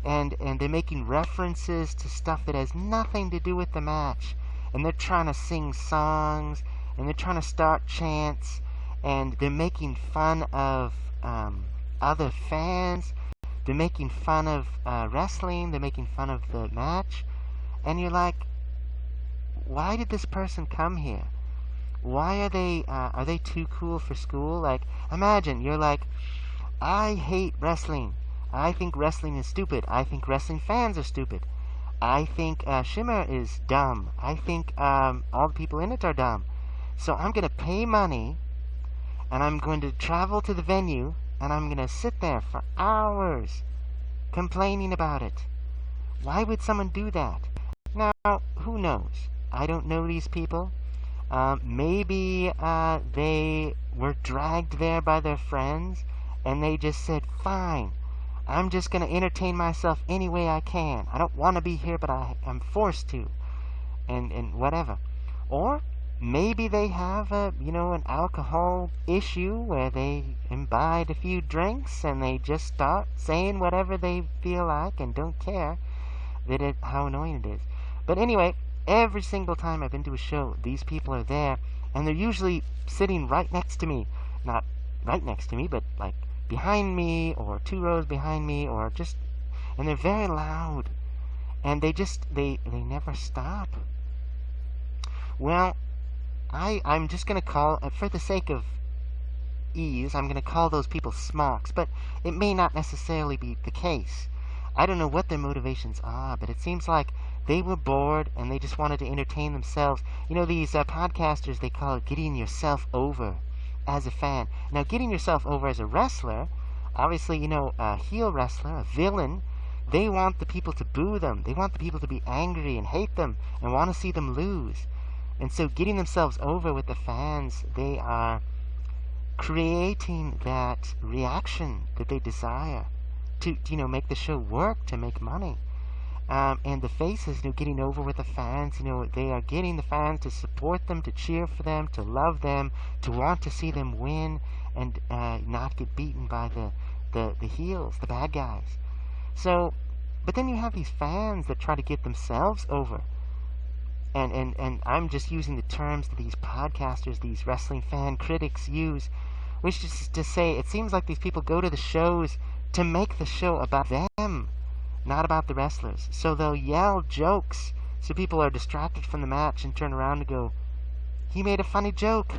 And they're making references to stuff that has nothing to do with the match. And they're trying to sing songs, and they're trying to start chants, and they're making fun of other fans. They're making fun of wrestling. They're making fun of the match. And you're like, why did this person come here? Why are they too cool for school? Like, imagine, you're like, I hate wrestling. I think wrestling is stupid. I think wrestling fans are stupid. I think Shimmer is dumb. I think all the people in it are dumb. So I'm going to pay money, and I'm going to travel to the venue, and I'm going to sit there for hours complaining about it. Why would someone do that? Now, who knows? I don't know these people. Maybe they were dragged there by their friends, and they just said, fine, I'm just going to entertain myself any way I can. I don't want to be here, but I'm forced to. And whatever. Or maybe they have an alcohol issue where they imbibe a few drinks and they just start saying whatever they feel like and don't care how annoying it is. But anyway, every single time I've been to a show, these people are there, and they're usually sitting right next to me. Not right next to me, but like behind me, or 2 rows behind me, or just, and they're very loud, and they never stop. Well, I'm just going to call, for the sake of ease, I'm going to call those people smocks, but it may not necessarily be the case. I don't know what their motivations are, but it seems like they were bored and they just wanted to entertain themselves. These podcasters, they call it getting yourself over as a fan. Now, getting yourself over as a wrestler, obviously, a heel wrestler, a villain, they want the people to boo them. They want the people to be angry and hate them and want to see them lose. And so getting themselves over with the fans, they are creating that reaction that they desire to, make the show work, to make money. And the faces, getting over with the fans, they are getting the fans to support them, to cheer for them, to love them, to want to see them win and not get beaten by the heels, the bad guys. So, but then you have these fans that try to get themselves over. And I'm just using the terms that these podcasters, these wrestling fan critics use, which is to say, it seems like these people go to the shows to make the show about them, not about the wrestlers. So they'll yell jokes so people are distracted from the match and turn around and go, he made a funny joke.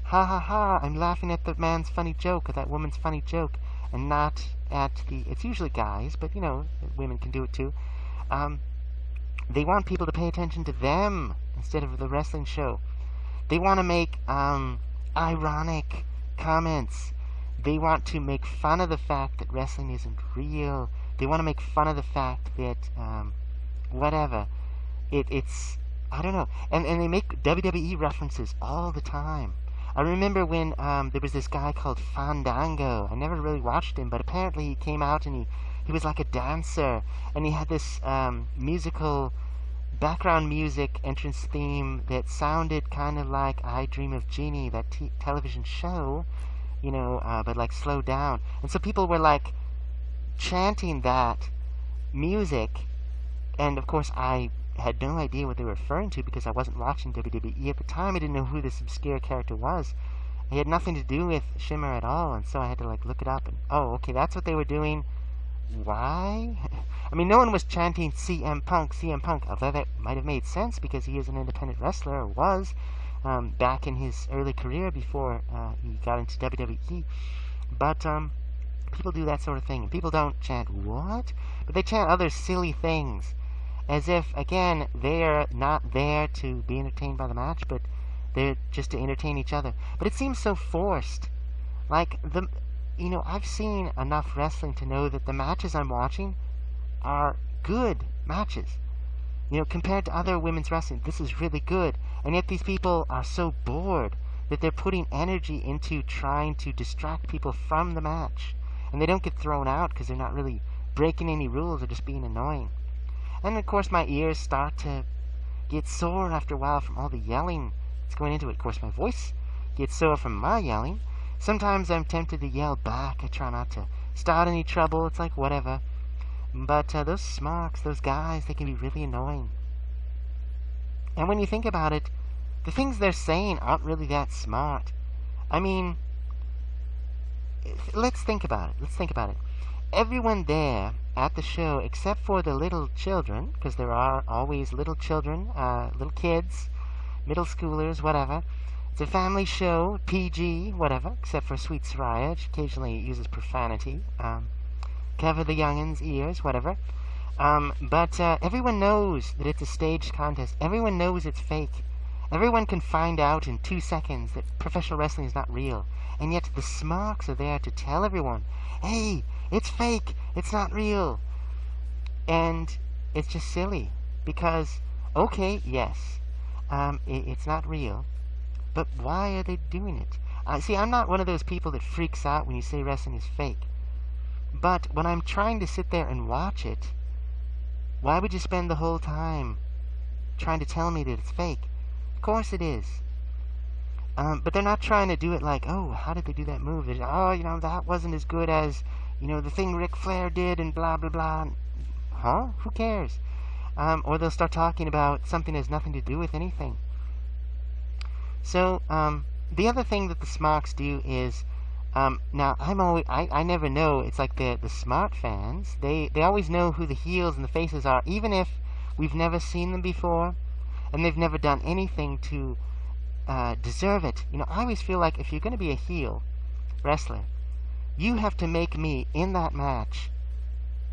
Ha ha ha, I'm laughing at the man's funny joke or that woman's funny joke, and not at it's usually guys, but women can do it too. They want people to pay attention to them instead of the wrestling show. They want to make ironic comments. They want to make fun of the fact that wrestling isn't real. They want to make fun of the fact that whatever. It's I don't know. And they make WWE references all the time. I remember when there was this guy called Fandango. I never really watched him, but apparently he came out and he was like a dancer, and he had this musical background music entrance theme that sounded kind of like I Dream of Jeannie, that television show, but like slowed down. And so people were like chanting that music, and of course I had no idea what they were referring to because I wasn't watching WWE at the time. I didn't know who this obscure character was. It had nothing to do with Shimmer at all, and so I had to like look it up. And oh, okay, that's what they were doing. Why? I mean, no one was chanting CM Punk, CM Punk, although that might have made sense because he is an independent wrestler, or was, back in his early career before he got into WWE. But people do that sort of thing, and people don't chant what? But they chant other silly things, as if, again, they're not there to be entertained by the match, but they're just to entertain each other. But it seems so forced. Like, I've seen enough wrestling to know that the matches I'm watching are good matches. Compared to other women's wrestling, this is really good. And yet these people are so bored that they're putting energy into trying to distract people from the match. And they don't get thrown out because they're not really breaking any rules or just being annoying. And of course my ears start to get sore after a while from all the yelling that's going into it. Of course my voice gets sore from my yelling. Sometimes I'm tempted to yell back. I try not to start any trouble. It's like whatever. But those smarks, those guys, they can be really annoying. And when you think about it, the things they're saying aren't really that smart. I mean, let's think about it. Everyone there at the show, except for the little children, because there are always little children, little kids, middle schoolers, whatever. It's a family show, PG, whatever, except for Sweet Soraya. She occasionally uses profanity. Cover the youngins' ears, whatever. But everyone knows that it's a staged contest. Everyone knows it's fake. Everyone can find out in 2 seconds that professional wrestling is not real. And yet the smarks are there to tell everyone, hey, it's fake, it's not real. And it's just silly. Because, okay, yes, it's not real. But why are they doing it? See, I'm not one of those people that freaks out when you say wrestling is fake. But when I'm trying to sit there and watch it, why would you spend the whole time trying to tell me that it's fake? Of course it is. But they're not trying to do it like, oh, how did they do that move? Oh, that wasn't as good as, the thing Ric Flair did and blah, blah, blah. Huh? Who cares? Or they'll start talking about something that has nothing to do with anything. So, the other thing that the smarks do is, now, I never know, it's like the smart fans, they always know who the heels and the faces are, even if we've never seen them before, and they've never done anything to deserve it. I always feel like if you're going to be a heel wrestler, you have to make me, in that match,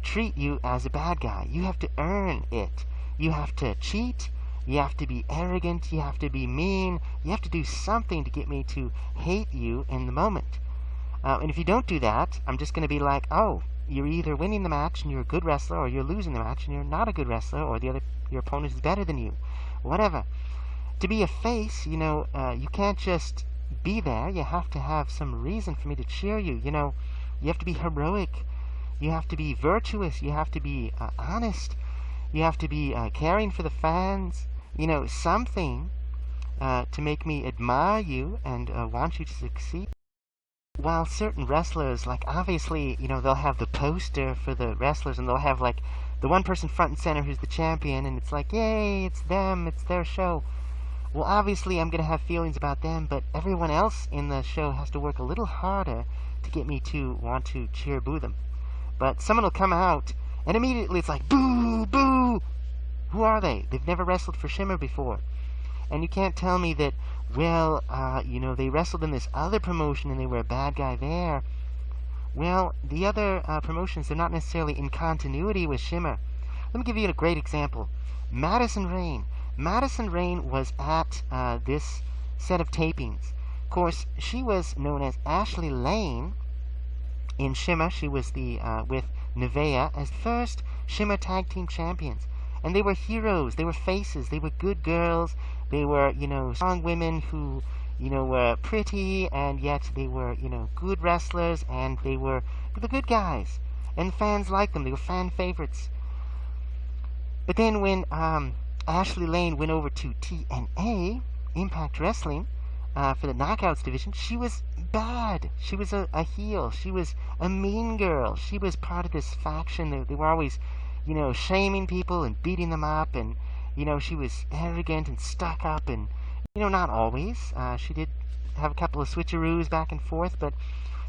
treat you as a bad guy. You have to earn it. You have to cheat. You have to be arrogant. You have to be mean. You have to do something to get me to hate you in the moment. And if you don't do that, I'm just going to be like, oh, you're either winning the match and you're a good wrestler, or you're losing the match and you're not a good wrestler, or your opponent is better than you. Whatever. To be a face, you can't just be there. You have to have some reason for me to cheer you. You have to be heroic. You have to be virtuous. You have to be honest. You have to be caring for the fans. Something to make me admire you and want you to succeed. While certain wrestlers, like, obviously, they'll have the poster for the wrestlers, and they'll have, like, the one person front and center who's the champion, and it's like, yay, it's them, it's their show. Well, obviously, I'm going to have feelings about them, but everyone else in the show has to work a little harder to get me to want to cheer boo them. But someone will come out, and immediately it's like, boo, boo! Who are they? They've never wrestled for Shimmer before. And you can't tell me that, well, they wrestled in this other promotion and they were a bad guy there. Well, the other promotions, they're not necessarily in continuity with Shimmer. Let me give you a great example. Madison Rayne. Madison Rayne was at this set of tapings. Of course, she was known as Ashley Lane. In Shimmer, she was the with Nevaeh as first Shimmer Tag Team Champions. And they were heroes, they were faces, they were good girls, they were, strong women who, were pretty, and yet they were, good wrestlers, and they were the good guys. And fans liked them, they were fan favorites. But then when Ashley Lane went over to TNA, Impact Wrestling, for the Knockouts division, she was bad. She was a heel. She was a mean girl. She was part of this faction. They were always, shaming people and beating them up. And, she was arrogant and stuck up. And, not always. She did have a couple of switcheroos back and forth. But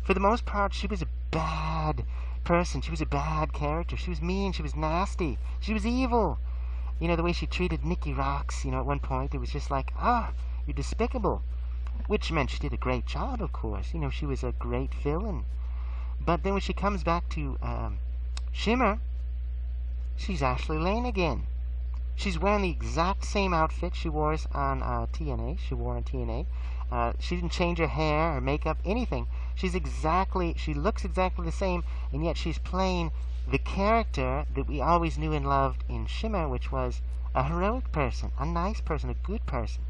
for the most part, she was a bad person. She was a bad character. She was mean. She was nasty. She was evil. The way she treated Nikki Roxx, at one point, it was just like, you're despicable. Which meant she did a great job, of course. She was a great villain. But then when she comes back to Shimmer, she's Ashley Lane again. She's wearing the exact same outfit she wore on TNA. She didn't change her hair or makeup, anything. She looks exactly the same, and yet she's playing the character that we always knew and loved in Shimmer, which was a heroic person, a nice person, a good person.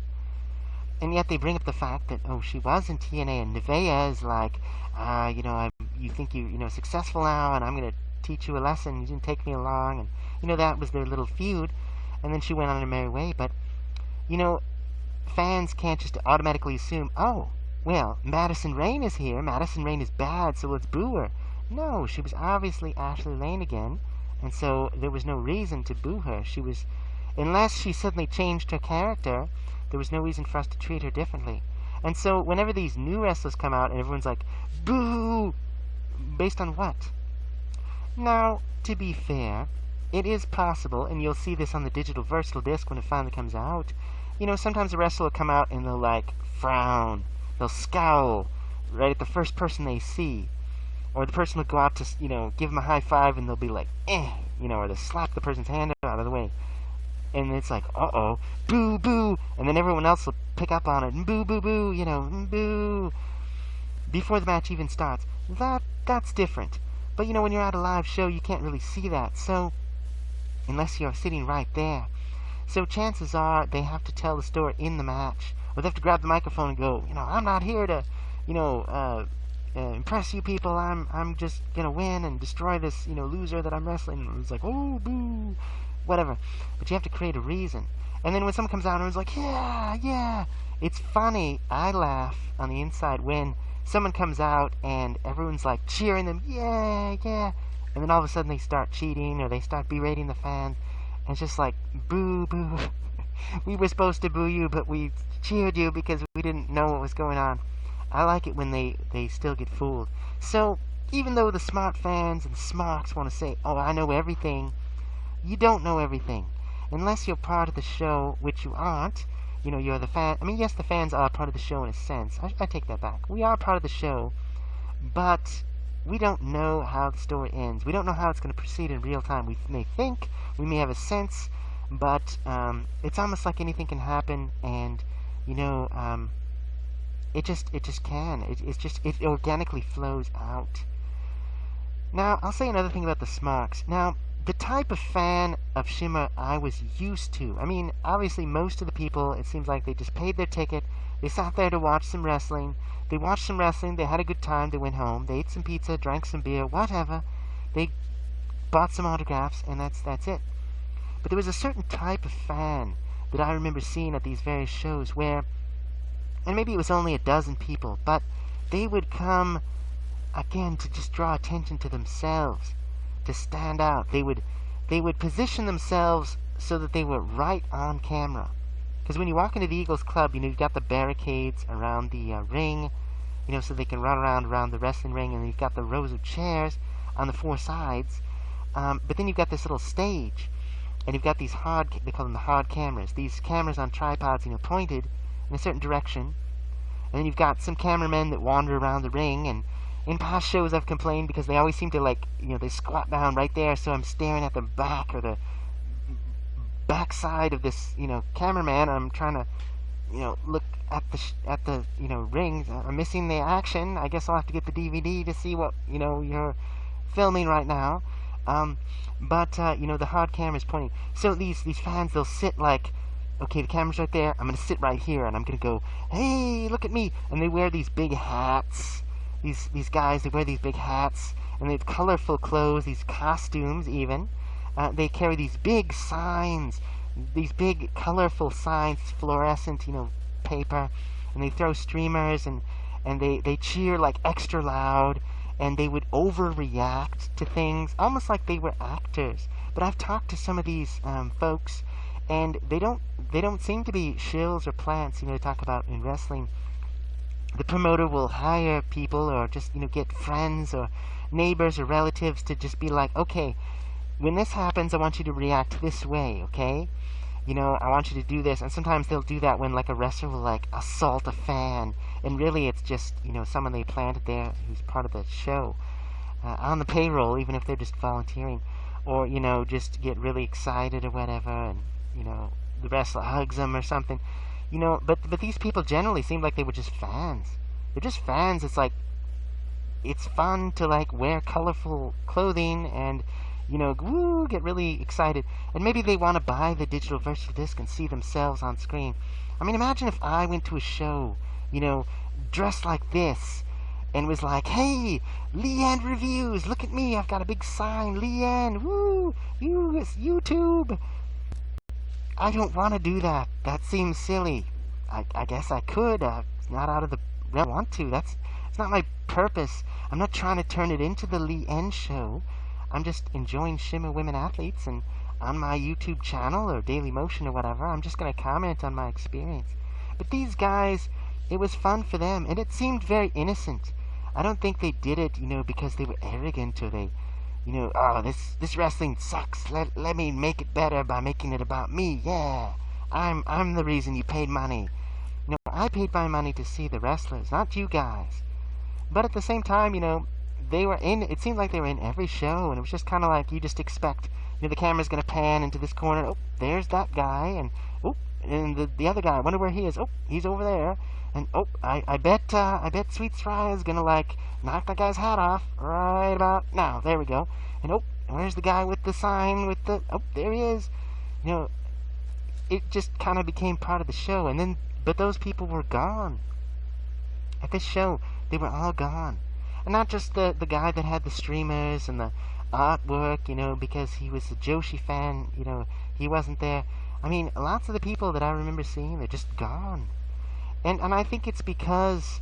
And yet they bring up the fact that, she was in TNA, and Nevaeh is like, you think you're successful now, and I'm going to teach you a lesson. You didn't take me along. And, that was their little feud. And then she went on her merry way. But, fans can't just automatically assume, Madison Rayne is here. Madison Rayne is bad, so let's boo her. No, she was obviously Ashley Lane again. And so there was no reason to boo her. Unless she suddenly changed her character, there was no reason for us to treat her differently. And so whenever these new wrestlers come out and everyone's like, boo! Based on what? Now, to be fair, it is possible, and you'll see this on the digital versatile disc when it finally comes out, sometimes a wrestler will come out and they'll, frown. They'll scowl right at the first person they see. Or the person will go out to, give them a high five and they'll be like, or they'll slap the person's hand out of the way. And it's like, uh-oh, boo, boo. And then everyone else will pick up on it, and boo, boo, boo, boo. Before the match even starts. That's different. But, when you're at a live show, you can't really see that. So, unless you're sitting right there. So chances are they have to tell the story in the match. Or they have to grab the microphone and go, I'm not here to, impress you people. I'm just going to win and destroy this, loser that I'm wrestling. And it's like, oh, boo. Whatever. But you have to create a reason. And then when someone comes out and is like, yeah, it's funny. I laugh on the inside when someone comes out and everyone's like cheering them, yeah. And then all of a sudden they start cheating or they start berating the fans. And it's just like, boo, boo. We were supposed to boo you, but we cheered you because we didn't know what was going on. I like it when they still get fooled. So, even though the smart fans and the smarks want to say, I know everything, you don't know everything. Unless you're part of the show, which you aren't. You're the fan. I mean, yes, the fans are part of the show in a sense. I take that back. We are part of the show, but we don't know how the story ends. We don't know how it's going to proceed in real time. We may think, we may have a sense, but it's almost like anything can happen, and it just can. It organically flows out. Now, I'll say another thing about the smarks. Now, the type of fan of Shimmer I was used to. I mean, obviously most of the people, it seems like they just paid their ticket, they sat there to watch some wrestling, they watched some wrestling, they had a good time, they went home, they ate some pizza, drank some beer, whatever, they bought some autographs, and that's it. But there was a certain type of fan that I remember seeing at these various shows where, and maybe it was only a dozen people, but they would come, again, to just draw attention to themselves, to stand out. They would position themselves so that they were right on camera. Because when you walk into the Eagles Club, you've got the barricades around the ring, so they can run around the wrestling ring, and you've got the rows of chairs on the four sides. But then you've got this little stage, and you've got these they call them the hard cameras, these cameras on tripods, pointed in a certain direction. And then you've got some cameramen that wander around the ring, and in past shows I've complained because they always seem to they squat down right there, so I'm staring at the back or the backside of this, cameraman, and I'm trying to look at the rings. I'm missing the action. I guess I'll have to get the DVD to see what you're filming right now. But the hard camera's pointing. So these fans, they'll sit like, okay, the camera's right there. I'm gonna sit right here, and I'm gonna go, hey, look at me. And they wear these big hats. These guys, they wear these big hats, and they have colorful clothes, these costumes even. They carry these big signs, these big colorful signs, fluorescent, paper, and they throw streamers, and they cheer like extra loud, and they would overreact to things, almost like they were actors. But I've talked to some of these folks, and they don't seem to be shills or plants, to talk about in wrestling. The promoter will hire people, or just get friends or neighbors or relatives to just be like, okay, when this happens, I want you to react this way, okay? I want you to do this. And sometimes they'll do that when like a wrestler will like assault a fan, and really it's just someone they planted there who's part of the show, on the payroll, even if they're just volunteering, or just get really excited or whatever, and the wrestler hugs them or something, but these people generally seem like they were just fans. They're just fans. It's like, it's fun to like wear colorful clothing and woo, get really excited. And maybe they want to buy the digital virtual disc and see themselves on screen. I mean, imagine if I went to a show, dressed like this, and was like, hey, Leanne Reviews, look at me, I've got a big sign, Leanne, woo, YouTube. I don't want to do that. That seems silly. I guess I could. It's not out of the realm I want to. It's not my purpose. I'm not trying to turn it into the Leanne show. I'm just enjoying Shimmer women athletes, and on my YouTube channel or Daily Motion or whatever, I'm just going to comment on my experience. But these guys, it was fun for them, and it seemed very innocent. I don't think they did it, because they were arrogant, or they, oh, this wrestling sucks. Let me make it better by making it about me. Yeah, I'm the reason you paid money. I paid my money to see the wrestlers, not you guys. But at the same time, they were in, it seemed like they were in every show, and it was just kind of like you just expect, the camera's going to pan into this corner, oh, there's that guy, and oh, and the other guy, I wonder where he is, oh, he's over there, and oh, I bet Sweet Fry is going to like knock that guy's hat off right about now, there we go, and oh, where's the guy with the sign with the, oh, there he is, it just kind of became part of the show, and then, but those people were gone. At this show, they were all gone. And not just the guy that had the streamers and the artwork, because he was a Joshi fan, he wasn't there. I mean, lots of the people that I remember seeing, they're just gone. And I think it's because,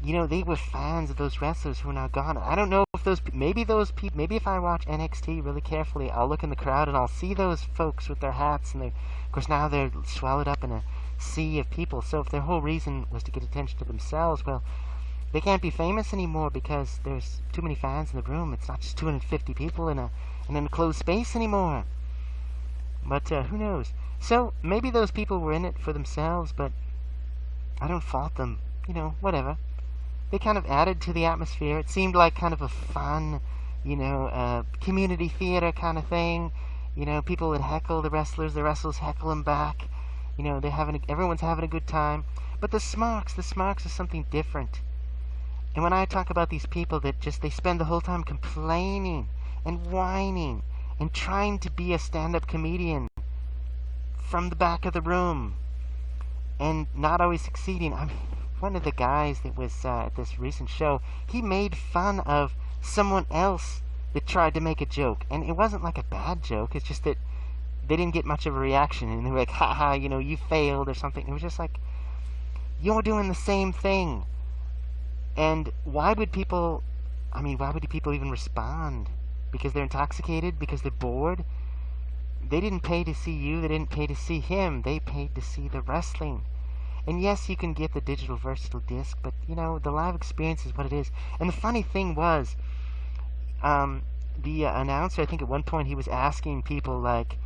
they were fans of those wrestlers who are now gone. I don't know if maybe if I watch NXT really carefully, I'll look in the crowd and I'll see those folks with their hats, and of course now they're swallowed up in a sea of people. So if their whole reason was to get attention to themselves, well, they can't be famous anymore because there's too many fans in the room. It's not just 250 people in an enclosed space anymore. But who knows? So maybe those people were in it for themselves, but I don't fault them. Whatever. They kind of added to the atmosphere. It seemed like kind of a fun, community theater kind of thing. People would heckle the wrestlers heckle them back. Everyone's having a good time. But the Smarks is something different. And when I talk about these people that they spend the whole time complaining and whining and trying to be a stand-up comedian from the back of the room and not always succeeding. I mean, one of the guys that was at this recent show, he made fun of someone else that tried to make a joke. And it wasn't like a bad joke. It's just that they didn't get much of a reaction. And they were like, haha, you failed or something. It was just like, you're doing the same thing. And why would people even respond? Because they're intoxicated? Because they're bored? They didn't pay to see you. They didn't pay to see him. They paid to see the wrestling. And yes, you can get the digital versatile disc, but, the live experience is what it is. And the funny thing was, the announcer, I think at one point he was asking people, like,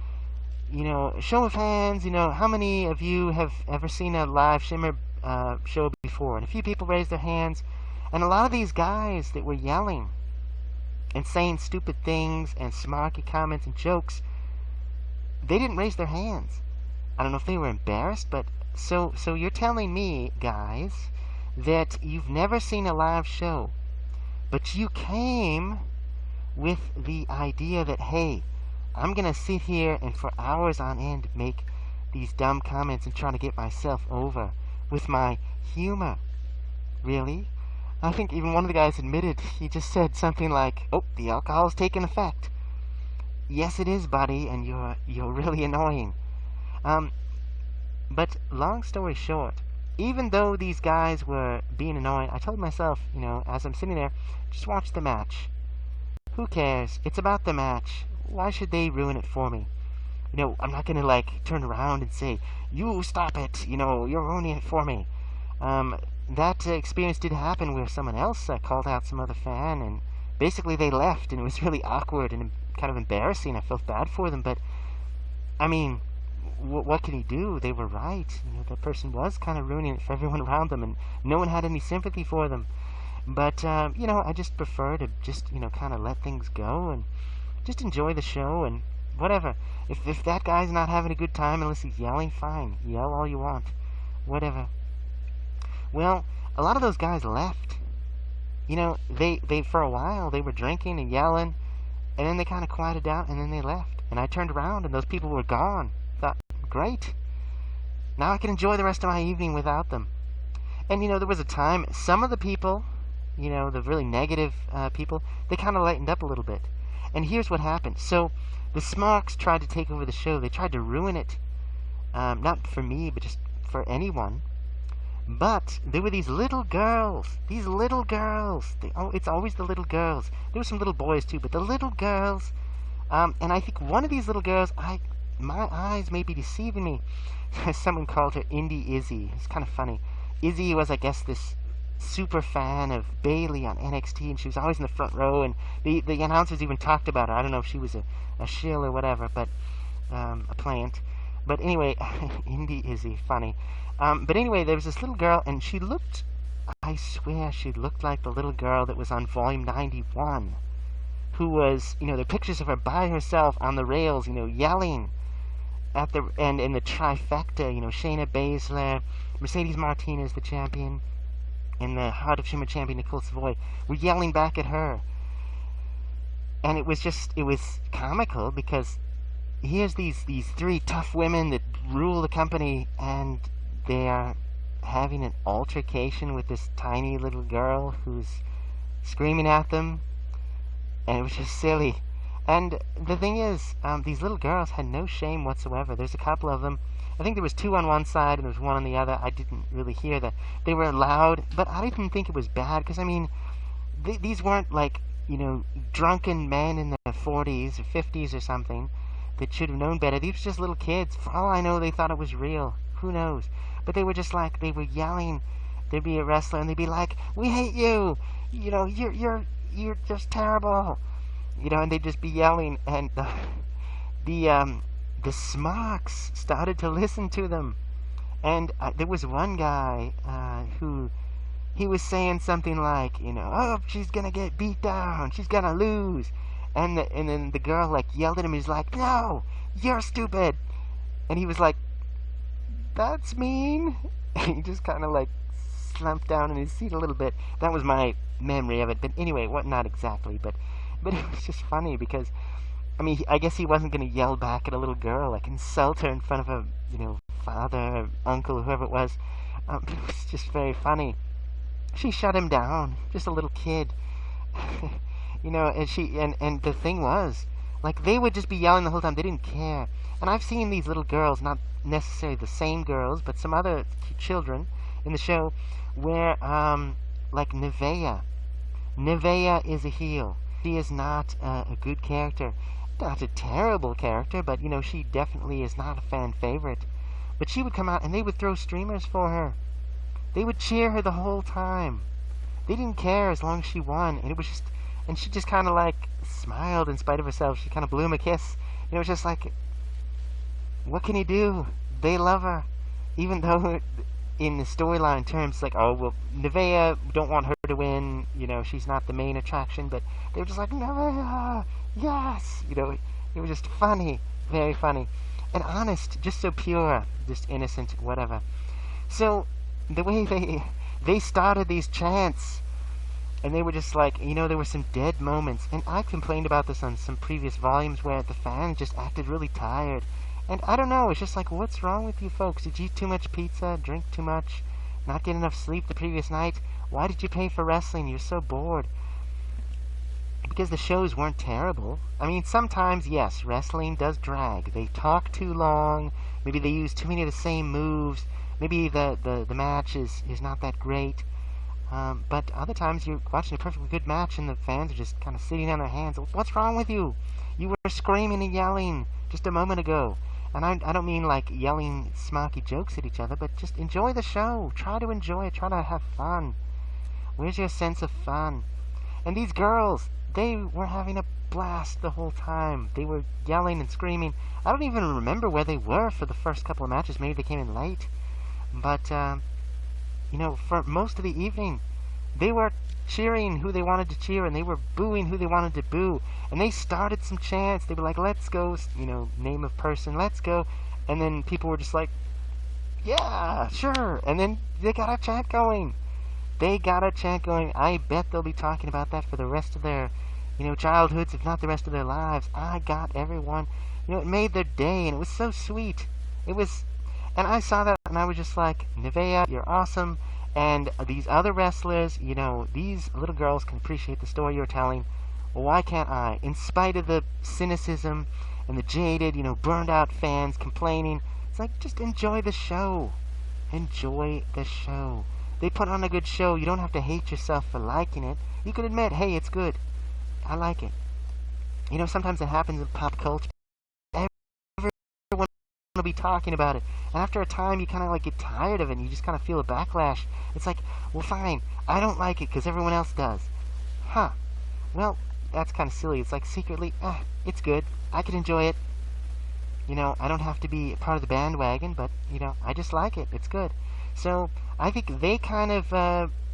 show of hands, how many of you have ever seen a live Shimmer show before? And a few people raised their hands. And a lot of these guys that were yelling and saying stupid things and smarky comments and jokes, they didn't raise their hands. I don't know if they were embarrassed, but so you're telling me, guys, that you've never seen a live show, but you came with the idea that, hey, I'm going to sit here and for hours on end make these dumb comments and try to get myself over with my humor. Really? I think even one of the guys admitted, he just said something like, oh, the alcohol's taking effect. Yes, it is, buddy, and you're really annoying. But long story short, even though these guys were being annoying, I told myself, as I'm sitting there, just watch the match. Who cares? It's about the match. Why should they ruin it for me? I'm not going to, turn around and say, you stop it, you're ruining it for me. That experience did happen where someone else called out some other fan, and basically they left, and it was really awkward and kind of embarrassing. I felt bad for them, but, I mean, what can he do? They were right. That person was kind of ruining it for everyone around them, and no one had any sympathy for them. But, I just prefer to just, kind of let things go and just enjoy the show and whatever. If that guy's not having a good time unless he's yelling, fine. Yell all you want. Whatever. Well, a lot of those guys left. They for a while, they were drinking and yelling, and then they kind of quieted down, and then they left. And I turned around, and those people were gone. Thought, great. Now I can enjoy the rest of my evening without them. And, there was a time, some of the people, the really negative people, they kind of lightened up a little bit. And here's what happened. So, the Smarks tried to take over the show. They tried to ruin it. Not for me, but just for anyone. But there were these little girls. These little girls. It's always the little girls. There were some little boys, too, but the little girls. And I think one of these little girls, my eyes may be deceiving me. Someone called her Indie Izzy. It's kind of funny. Izzy was, I guess, this super fan of Bailey on NXT, and she was always in the front row, and the announcers even talked about her. I don't know if she was a shill or whatever, but a plant. But anyway, Indie Izzy, funny. But anyway, there was this little girl, and she looked, I swear, she looked like the little girl that was on Volume 91, who was, there are pictures of her by herself on the rails, yelling at the, and in the trifecta, Shayna Baszler, Mercedes Martinez, the champion, and the Heart of Shimmer champion, Nicole Savoy, were yelling back at her. And it was comical, because here's these three tough women that rule the company, and they are having an altercation with this tiny little girl who's screaming at them, and it was just silly. And the thing is, these little girls had no shame whatsoever. There's a couple of them. I think there was two on one side and there was one on the other. I didn't really hear that. They were loud, but I didn't think it was bad, because, I mean, these weren't drunken men in their 40s or 50s or something that should have known better. These were just little kids. For all I know, they thought it was real. Who knows? But they were just they were yelling. There'd be a wrestler, and they'd be like, "We hate you! You're just terrible!" And they'd just be yelling, and the Smarks started to listen to them. And there was one guy who, he was saying something like, "Oh, she's gonna get beat down. She's gonna lose." And then the girl yelled at him. He's like, "No, you're stupid." And he was like, "That's mean." And he just kind of slumped down in his seat a little bit. That was my memory of it. But anyway, not exactly. But it was just funny, because, I mean, I guess he wasn't going to yell back at a little girl, insult her in front of a, father, or uncle, whoever it was. But it was just very funny. She shut him down, just a little kid. And the thing was, they would just be yelling the whole time. They didn't care. And I've seen these little girls, not necessarily the same girls, but some other children in the show, where, Nevaeh. Nevaeh is a heel. She is not a good character. Not a terrible character, but, she definitely is not a fan favorite. But she would come out, and they would throw streamers for her. They would cheer her the whole time. They didn't care as long as she won, and it was just... And she just kind of, smiled in spite of herself. She kind of blew him a kiss. It was just what can you do? They love her. Even though, in the storyline terms, oh, well, Nevaeh, don't want her to win. She's not the main attraction. But they were just Nevaeh, yes! It was just funny. Very funny. and honest, just so pure, just innocent, whatever. So the way they started these chants, and they were just like, there were some dead moments, and I complained about this on some previous volumes where the fans just acted really tired. And I don't know, it's just like, what's wrong with you folks? Did you eat too much pizza, drink too much, not get enough sleep the previous night? Why did you pay for wrestling? You're so bored. Because the shows weren't terrible. I mean, sometimes, yes, wrestling does drag. They talk too long. Maybe they use too many of the same moves. Maybe the match is not that great. But other times you're watching a perfectly good match and the fans are just kind of sitting on their hands. What's wrong with you? You were screaming and yelling just a moment ago. And I don't mean like yelling smarky jokes at each other, but just enjoy the show. Try to enjoy it. Try to have fun. Where's your sense of fun? And these girls, they were having a blast the whole time. They were yelling and screaming. I don't even remember where they were for the first couple of matches. Maybe they came in late. But, for most of the evening, they were cheering who they wanted to cheer, and they were booing who they wanted to boo. And they started some chants. They were like, let's go, name of person, let's go. And then people were just like, yeah, sure. And then they got a chant going. I bet they'll be talking about that for the rest of their, childhoods, if not the rest of their lives. I got everyone. It made their day, and it was so sweet. And I saw that, and I was just like, Nevaeh, you're awesome. And these other wrestlers, these little girls can appreciate the story you're telling. Well, why can't I? In spite of the cynicism and the jaded, burned out fans complaining, it's like, just enjoy the show. Enjoy the show. They put on a good show. You don't have to hate yourself for liking it. You can admit, hey, it's good. I like it. Sometimes it happens in pop culture. Everyone will be talking about it. And after a time, you kind of like get tired of it, and you just kind of feel a backlash. It's like, well, fine. I don't like it because everyone else does. Huh. Well, that's kind of silly. It's like secretly, it's good. I can enjoy it. I don't have to be part of the bandwagon, but, I just like it. It's good. So I think they kind of,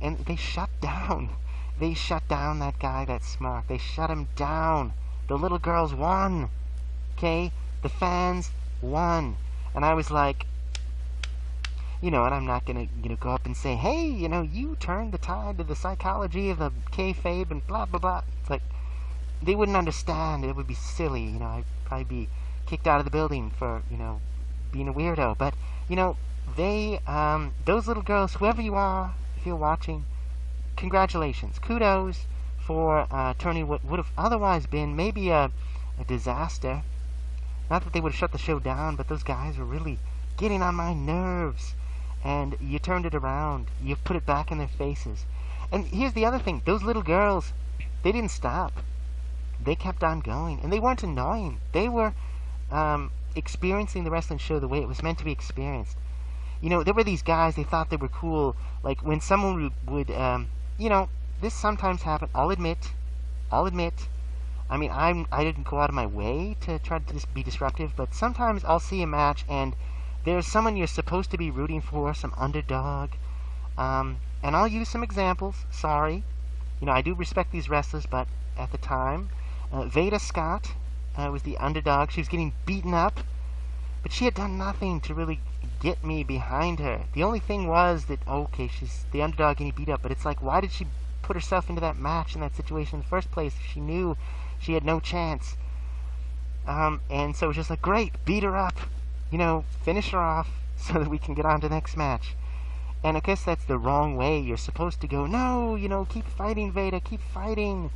and they shut down. They shut down that guy, that Smart. They shut him down. The little girls won. Okay? The fans won. And I was like, and I'm not going to, go up and say, hey, you turned the tide to the psychology of the kayfabe and blah, blah, blah. It's like, they wouldn't understand. It would be silly. I'd probably be kicked out of the building for, being a weirdo. But, they, those little girls, whoever you are, if you're watching, congratulations. Kudos for turning what would have otherwise been maybe a disaster. Not that they would have shut the show down, but those guys were really getting on my nerves. And you turned it around. You put it back in their faces. And here's the other thing. Those little girls, they didn't stop. They kept on going. And they weren't annoying. They were experiencing the wrestling show the way it was meant to be experienced. There were these guys, they thought they were cool. Like, when someone would this sometimes happened. I'll admit. I mean, I didn't go out of my way to try to be disruptive, but sometimes I'll see a match, and there's someone you're supposed to be rooting for, some underdog. And I'll use some examples. Sorry. I do respect these wrestlers, but at the time, Veda Scott was the underdog. She was getting beaten up, but she had done nothing to really get me behind her. The only thing was that, okay, she's the underdog getting beat up, but it's like, why did she put herself into that match in that situation in the first place if she knew she had no chance? And so it was just like, great, beat her up, finish her off so that we can get on to the next match. And I guess that's the wrong way. You're supposed to go, no, keep fighting, Veda, keep fighting.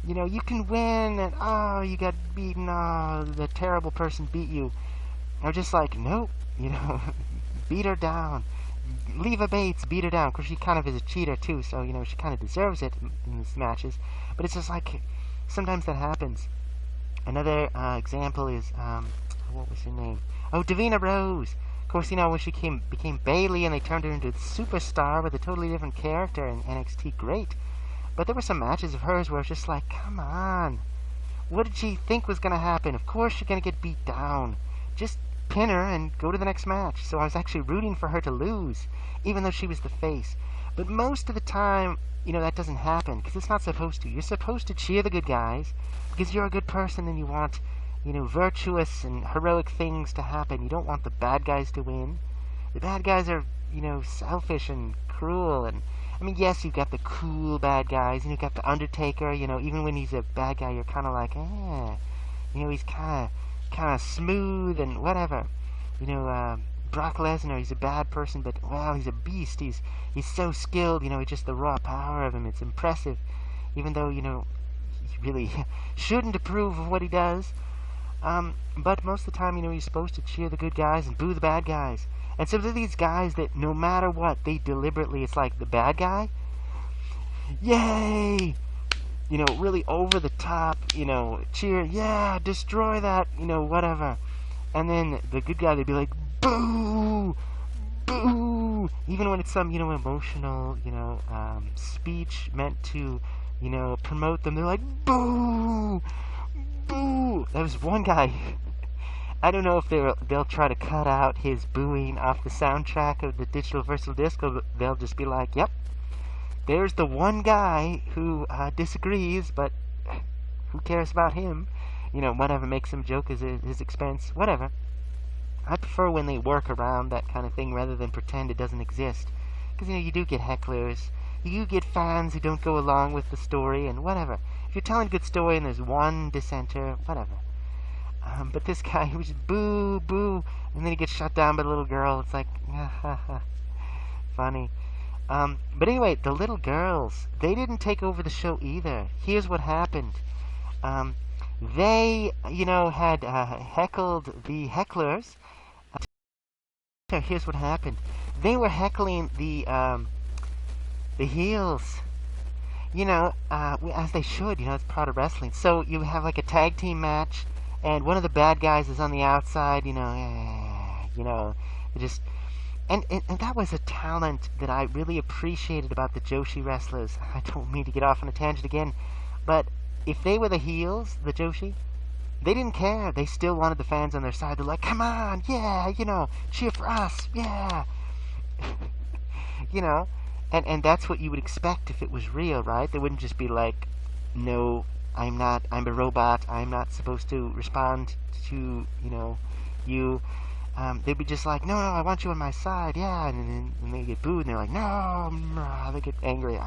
You can win, and, you got beaten, the terrible person beat you. I'm just like, nope, beat her down. Leva Bates, beat her down. Of course, she kind of is a cheater, too, so, she kind of deserves it in these matches. But it's just like, sometimes that happens. Another example is, what was her name? Oh, Davina Rose. Of course, when she became Bailey and they turned her into a superstar with a totally different character in NXT, great. But there were some matches of hers where it's just like, come on. What did she think was going to happen? Of course she's going to get beat down. Just pin her and go to the next match. So I was actually rooting for her to lose, even though she was the face. But most of the time, that doesn't happen, because it's not supposed to. You're supposed to cheer the good guys, because you're a good person and you want, virtuous and heroic things to happen. You don't want the bad guys to win. The bad guys are, selfish and cruel. And I mean, yes, you've got the cool bad guys, and you've got the Undertaker. Even when he's a bad guy, you're kind of like, he's kind of smooth and whatever. Brock Lesnar, he's a bad person, but well, he's a beast. He's so skilled. Just the raw power of him. It's impressive, even though he really shouldn't approve of what he does. But most of the time, you're supposed to cheer the good guys and boo the bad guys. And so there are these guys that no matter what, they deliberately, it's like the bad guy, yay! Really over the top, cheer, yeah, destroy that, whatever. And then the good guy, they'd be like, boo! Boo! Even when it's some, emotional, speech meant to, promote them, they're like, boo! Boo! There was one guy, I don't know if they'll try to cut out his booing off the soundtrack of the digital versatile disc, or they'll just be like, yep, there's the one guy who disagrees, but who cares about him? Whatever, make some joke at his expense, whatever. I prefer when they work around that kind of thing rather than pretend it doesn't exist. Because, you do get hecklers. You do get fans who don't go along with the story and whatever. If you're telling a good story and there's one dissenter, whatever. But this guy, he was just boo, boo, and then he gets shut down by the little girl. It's like, funny. But anyway, the little girls, they didn't take over the show either. Here's what happened. They, had heckled the hecklers. Here's what happened. They were heckling the heels. As they should. It's part of wrestling. So you have like a tag team match, and one of the bad guys is on the outside. Just. And that was a talent that I really appreciated about the Joshi wrestlers. I don't mean to get off on a tangent again, but if they were the heels, the Joshi, they didn't care. They still wanted the fans on their side. They're like, come on, yeah, cheer for us, yeah. And that's what you would expect if it was real, right? They wouldn't just be like, no, I'm a robot, I'm not supposed to respond to, you. They'd be just like, no, I want you on my side, yeah, and they get booed, and they're like, no, they get angry,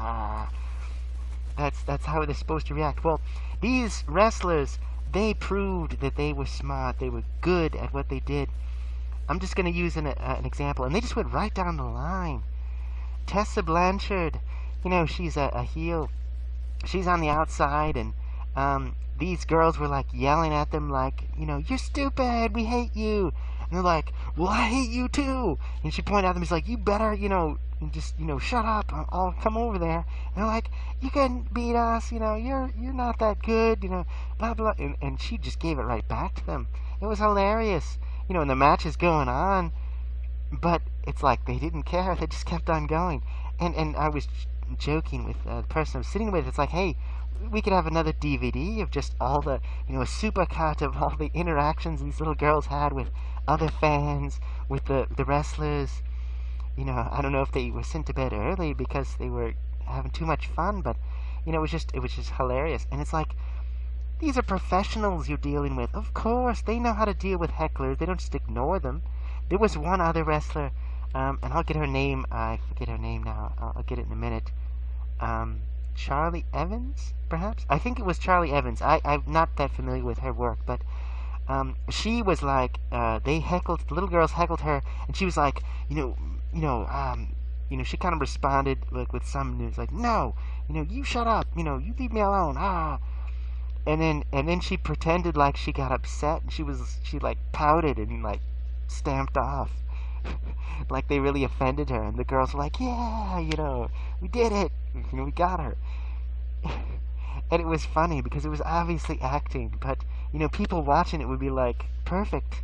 That's how they're supposed to react. Well, these wrestlers, they proved that they were smart, they were good at what they did. I'm just going to use an example, and they just went right down the line. Tessa Blanchard, she's a heel. She's on the outside, and these girls were like yelling at them like, you're stupid, we hate you. And they're like, well, I hate you too. And she pointed at them, he's like, you better, just, shut up, I'll come over there. And they're like, you can beat us, you're not that good, blah, blah. And she just gave it right back to them. It was hilarious. And the match is going on, but it's like they didn't care. They just kept on going. And I was joking with the person I was sitting with. It's like, hey, we could have another DVD of just all the, a supercut of all the interactions these little girls had with other fans, with the wrestlers. I don't know if they were sent to bed early because they were having too much fun, but, it was just hilarious. And it's like, these are professionals you're dealing with. Of course, they know how to deal with hecklers. They don't just ignore them. There was one other wrestler, and I'll get her name. I forget her name now. I'll get it in a minute. Charlie Evans, perhaps? I think it was Charlie Evans. I'm not that familiar with her work, but she was like, the little girls heckled her, and she was like, she kind of responded like with some news, like, no, you shut up, you leave me alone, And then she pretended like she got upset, and she like pouted and like stamped off. Like they really offended her, and the girls were like, yeah, we did it, we got her. And it was funny because it was obviously acting, but people watching it would be like, perfect,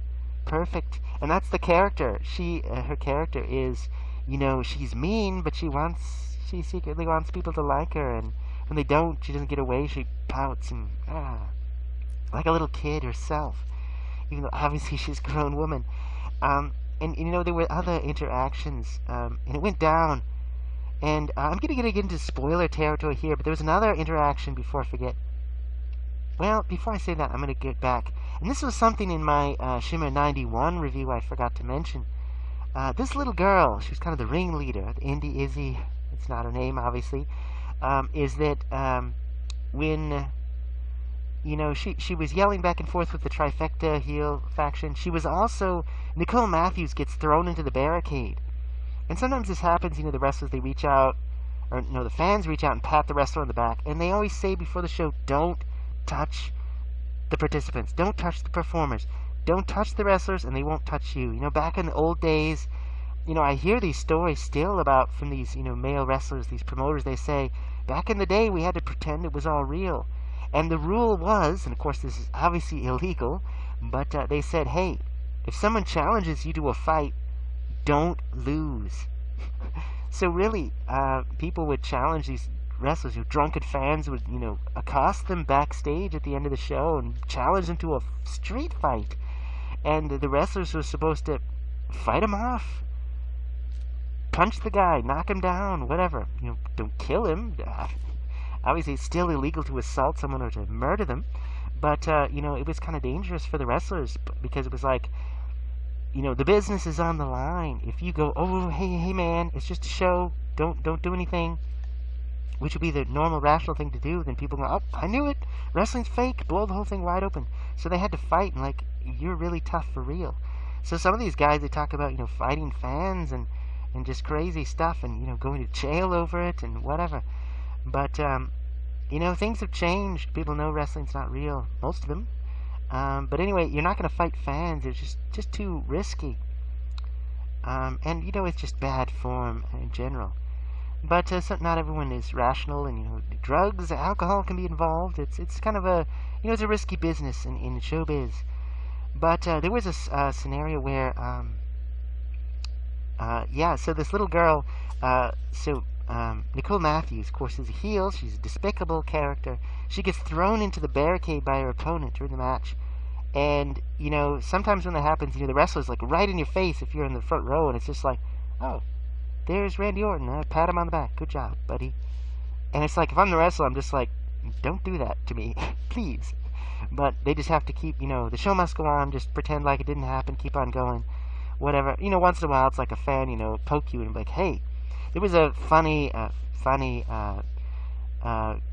and that's the character. Her character is, she's mean, but she secretly wants people to like her, and when they don't, she doesn't get away, she pouts and like a little kid herself, even though obviously she's a grown woman. And there were other interactions, and it went down. And I'm going to get into spoiler territory here, but there was another interaction before I forget. Well, before I say that, I'm going to get back. And this was something in my Shimmer 91 review I forgot to mention. This little girl, she was kind of the ringleader, the Indie Izzy, it's not her name, obviously, is that when, she was yelling back and forth with the Trifecta heel faction, she was also, Nicole Matthews gets thrown into the barricade. And sometimes this happens, the wrestlers, they reach out, or no, the fans reach out and pat the wrestler on the back, and they always say before the show, don't touch the participants, don't touch the performers, don't touch the wrestlers, and they won't touch you. Back in the old days, I hear these stories still about from these, male wrestlers, these promoters, they say, back in the day we had to pretend it was all real. And the rule was, and of course this is obviously illegal, but they said, hey, if someone challenges you to a fight, don't lose. So really, people would challenge these wrestlers. Drunken fans would, accost them backstage at the end of the show and challenge them to a street fight. And the wrestlers were supposed to fight him off, punch the guy, knock him down, whatever. Don't kill him. Obviously, it's still illegal to assault someone or to murder them. But, it was kind of dangerous for the wrestlers because it was like, the business is on the line. If you go, oh, hey man, it's just a show, don't do anything, which would be the normal, rational thing to do, then people go, oh, I knew it, wrestling's fake, blow the whole thing wide open. So they had to fight, and you're really tough for real. So some of these guys, they talk about, fighting fans and just crazy stuff and, going to jail over it and whatever. But, things have changed. People know wrestling's not real, most of them. But anyway, you're not going to fight fans. It's just too risky. And, it's just bad form in general. But so not everyone is rational, and, drugs, alcohol can be involved. It's kind of a, it's a risky business in showbiz. But there was a scenario where, so this little girl, Nicole Matthews, of course, is a heel. She's a despicable character. She gets thrown into the barricade by her opponent during the match. And, sometimes when that happens, the wrestler's right in your face if you're in the front row, and it's just like, oh, there's Randy Orton. Pat him on the back. Good job, buddy. And it's like, if I'm the wrestler, I'm just like, don't do that to me, please. But they just have to keep, the show must go on, just pretend like it didn't happen, keep on going, whatever. Once in a while, it's like a fan, poke you and be like, hey. There was a funny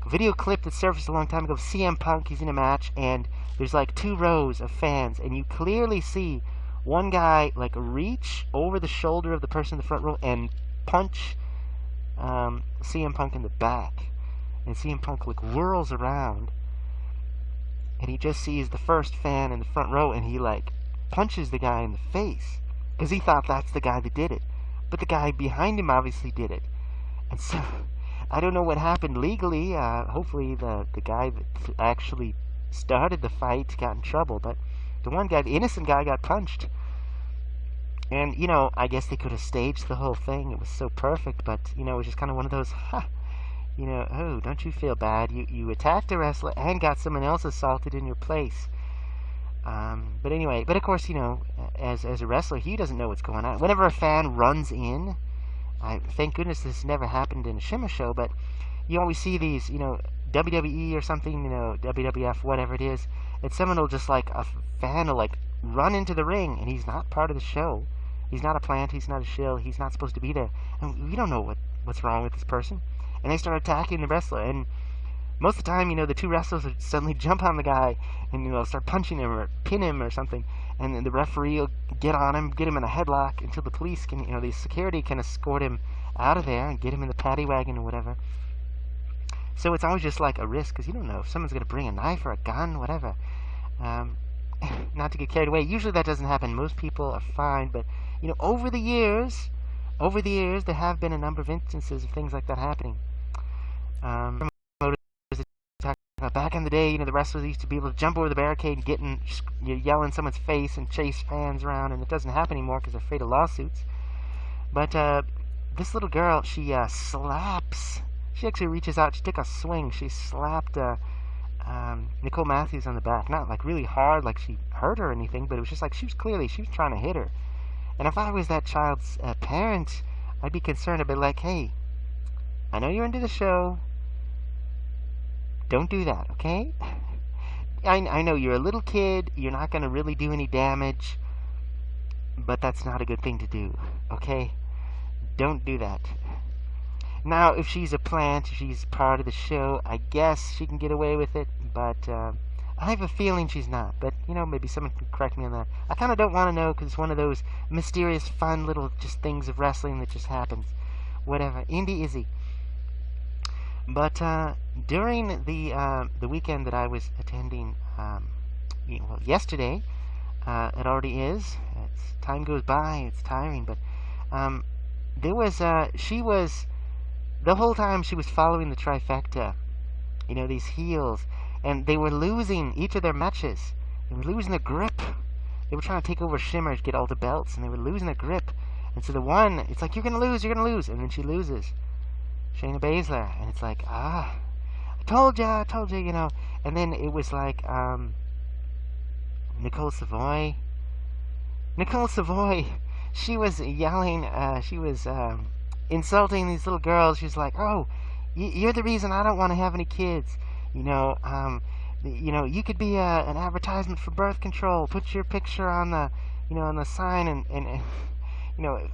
video clip that surfaced a long time ago of CM Punk. He's in a match, and there's 2 rows of fans, and you clearly see one guy reach over the shoulder of the person in the front row and punch CM Punk in the back. And CM Punk whirls around, and he just sees the first fan in the front row, and he punches the guy in the face because he thought that's the guy that did it. But the guy behind him obviously did it. And so, I don't know what happened legally. Hopefully the guy that actually started the fight got in trouble. But the one guy, the innocent guy, got punched. And, I guess they could have staged the whole thing. It was so perfect. But, it was just kind of one of those, oh, don't you feel bad? You attacked a wrestler and got someone else assaulted in your place. But anyway, but of course, as a wrestler, he doesn't know what's going on. Whenever a fan runs in, thank goodness this never happened in a Shimmer show, but you always see these, WWE or something, WWF, whatever it is, and someone will just a fan will run into the ring, and he's not part of the show. He's not a plant, he's not a shill, he's not supposed to be there. And we don't know what's wrong with this person. And they start attacking the wrestler, and most of the time, the 2 wrestlers would suddenly jump on the guy and, start punching him or pin him or something. And then the referee will get on him, get him in a headlock until the police can, the security can escort him out of there and get him in the paddy wagon or whatever. So it's always just a risk because you don't know if someone's going to bring a knife or a gun, whatever. Not to get carried away. Usually that doesn't happen. Most people are fine. But, over the years, there have been a number of instances of things like that happening. Back in the day, the wrestlers used to be able to jump over the barricade and yell in someone's face and chase fans around, and it doesn't happen anymore because they're afraid of lawsuits. But this little girl, she slaps. She actually reaches out. She took a swing. She slapped Nicole Matthews on the back. Not really hard, she hurt her or anything, but it was just she was trying to hit her. And if I was that child's parent, I'd be concerned. I'd be like, hey, I know you're into the show. Don't do that, okay? I know you're a little kid, you're not going to really do any damage, but that's not a good thing to do, okay? Don't do that. Now, if she's a plant, if she's part of the show, I guess she can get away with it, but I have a feeling she's not. But, maybe someone can correct me on that. I kind of don't want to know, because it's one of those mysterious, fun little just things of wrestling that just happens. Whatever. Indie Izzy. But during the weekend that I was attending, yesterday, it already is. Time goes by. It's tiring, but there was she was the whole time she was following the trifecta. These heels, and they were losing each of their matches. They were losing their grip. They were trying to take over Shimmer to get all the belts, and they were losing their grip. And so the one, it's like, you're gonna lose, and then she loses. Shayna Baszler, and it's like, I told you, and then it was like, Nicole Savoy, she was yelling, she was, insulting these little girls. She was like, oh, you're the reason I don't want to have any kids, you could be an advertisement for birth control, put your picture on the, on the sign, and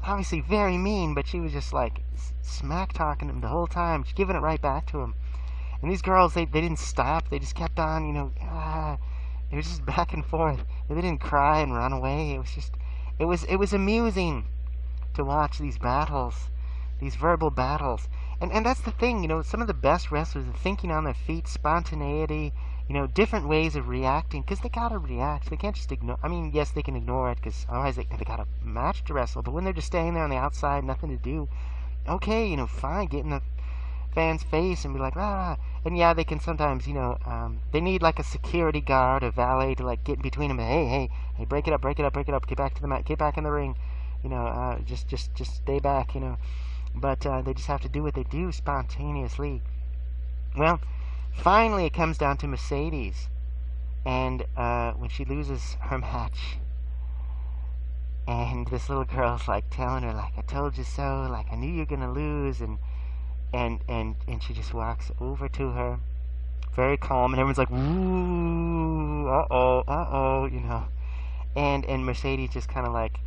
obviously very mean, but she was just like smack talking him the whole time, just giving it right back to him. And these girls, they didn't stop. They just kept on, it was just back and forth. They didn't cry and run away. It was just, it was amusing to watch these battles, these verbal battles. And that's the thing, some of the best wrestlers are thinking on their feet, spontaneity, different ways of reacting, because they gotta react. They can't just ignore. I mean, yes, they can ignore it, because otherwise they got a match to wrestle. But when they're just staying there on the outside, nothing to do, okay, fine, get in the fan's face and be like, ah. And yeah, they can sometimes, they need like a security guard, a valet to like get in between them. Hey, break it up, get back to the mat, get back in the ring, just stay back, But they just have to do what they do spontaneously. Well, finally, it comes down to Mercedes, and when she loses her match, and this little girl's like telling her, like, I told you so, like, I knew you were gonna lose, and she just walks over to her, very calm, and everyone's like, ooh, uh-oh, and Mercedes just kind of like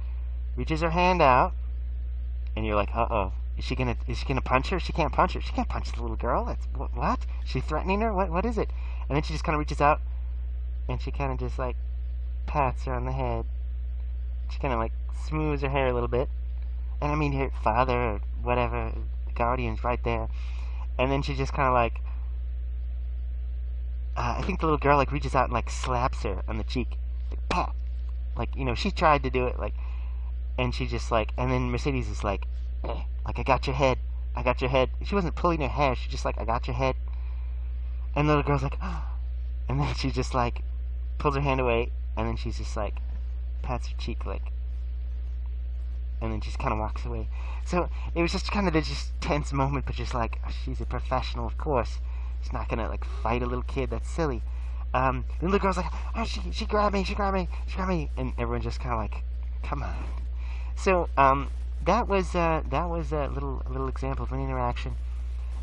reaches her hand out, and you're like, uh-oh. Is she gonna punch her? She can't punch her. She can't punch the little girl. That's what? Is she threatening her? What is it? And then she just kind of reaches out, and she kind of just like pats her on the head. She kind of like smooths her hair a little bit. And I mean, her father or whatever, the guardian's right there. And then she just kind of like, I think the little girl like reaches out and like slaps her on the cheek, like pop, like she tried to do it, like, and she just like, and then Mercedes is like. Like, I got your head. She wasn't pulling her hair. She just like, I got your head. And the little girl's like, oh. And then she just like pulls her hand away, and then she's just like pats her cheek, like, and then just kind of walks away. So it was just kind of this just tense moment, but just like, oh, she's a professional, of course. She's not gonna like fight a little kid. That's silly. The little girl's like, oh, she grabbed me, and everyone just kind of like, come on. So that was a little example of an interaction.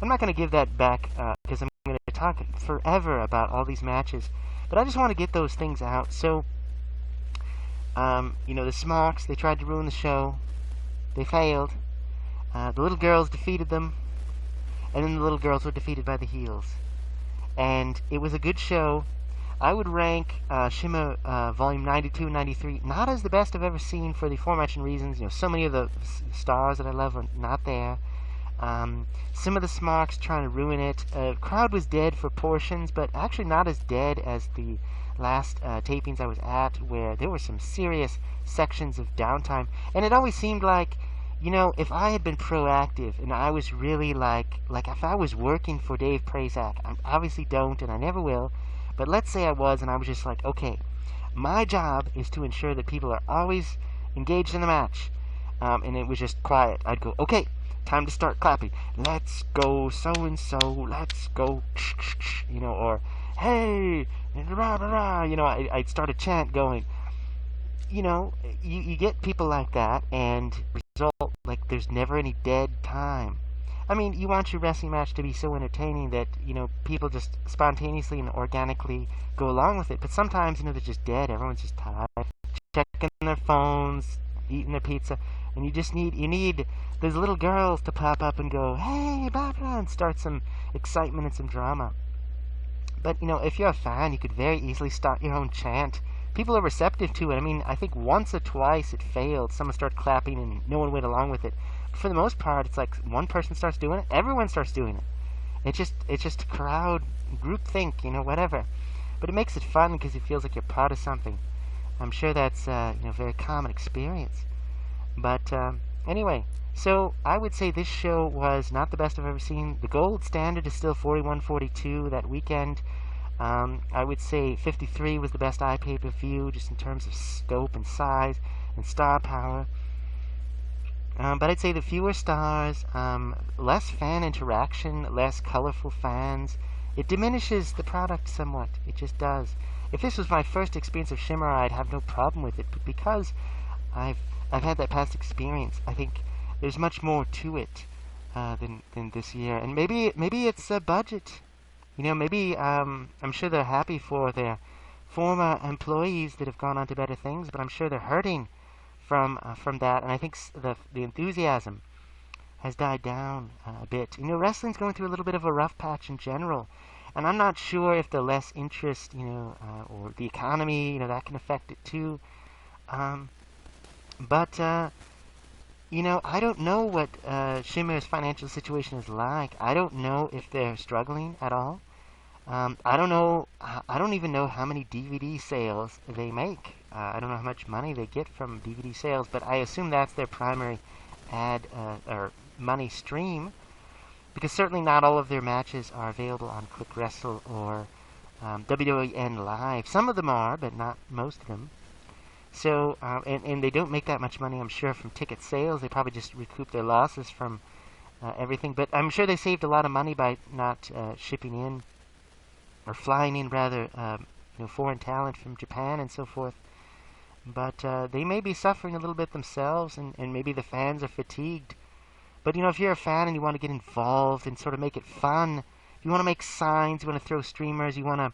I'm not going to give that back because I'm going to talk forever about all these matches, but I just want to get those things out. So, the Smocks, they tried to ruin the show. They failed. The little girls defeated them, and then the little girls were defeated by the heels. And it was a good show. I would rank Shimmer Volume 92 and 93 not as the best I've ever seen for the aforementioned reasons. So many of the stars that I love are not there. Some of the Smocks trying to ruin it. Crowd was dead for portions, but actually not as dead as the last tapings I was at, where there were some serious sections of downtime. And it always seemed like, if I had been proactive and I was really like if I was working for Dave Prazak, I obviously don't and I never will. But let's say I was, and I was just like, okay, my job is to ensure that people are always engaged in the match. And it was just quiet. I'd go, okay, time to start clapping. Let's go so-and-so, let's go, or, hey, rah, rah, rah. I'd start a chant going. You get people like that, and result, like, there's never any dead time. I mean, you want your wrestling match to be so entertaining that, people just spontaneously and organically go along with it. But sometimes, they're just dead. Everyone's just tired, checking their phones, eating their pizza, and you need those little girls to pop up and go, hey, blah, blah, and start some excitement and some drama. But, if you're a fan, you could very easily start your own chant. People are receptive to it. I mean, I think once or twice it failed. Someone started clapping and no one went along with it. But for the most part, it's like one person starts doing it, everyone starts doing it. It's just crowd, groupthink, whatever. But it makes it fun because it feels like you're part of something. I'm sure that's, a very common experience. But anyway, so I would say this show was not the best I've ever seen. The gold standard is still 41-42 that weekend. I would say 53 was the best iPay-per-view, just in terms of scope and size and star power. But I'd say the fewer stars, less fan interaction, less colorful fans. It diminishes the product somewhat. It just does. If this was my first experience of Shimmer, I'd have no problem with it. But because I've had that past experience, I think there's much more to it than this year. And maybe it's a budget. Maybe I'm sure they're happy for their former employees that have gone on to better things, but I'm sure they're hurting from that. And I think the enthusiasm has died down a bit. Wrestling's going through a little bit of a rough patch in general, and I'm not sure if the less interest, or the economy, that can affect it too. But I don't know what Shimmer's financial situation is like. I don't know if they're struggling at all. I don't know. I don't even know how many DVD sales they make. I don't know how much money they get from DVD sales, but I assume that's their primary ad or money stream, because certainly not all of their matches are available on Quick Wrestle or WWN Live. Some of them are, but not most of them. So, and they don't make that much money, I'm sure, from ticket sales. They probably just recoup their losses from everything. But I'm sure they saved a lot of money by not shipping in, or flying in, rather, foreign talent from Japan and so forth. But they may be suffering a little bit themselves, and maybe the fans are fatigued. But, if you're a fan and you want to get involved and sort of make it fun, if you want to make signs, you want to throw streamers, you want to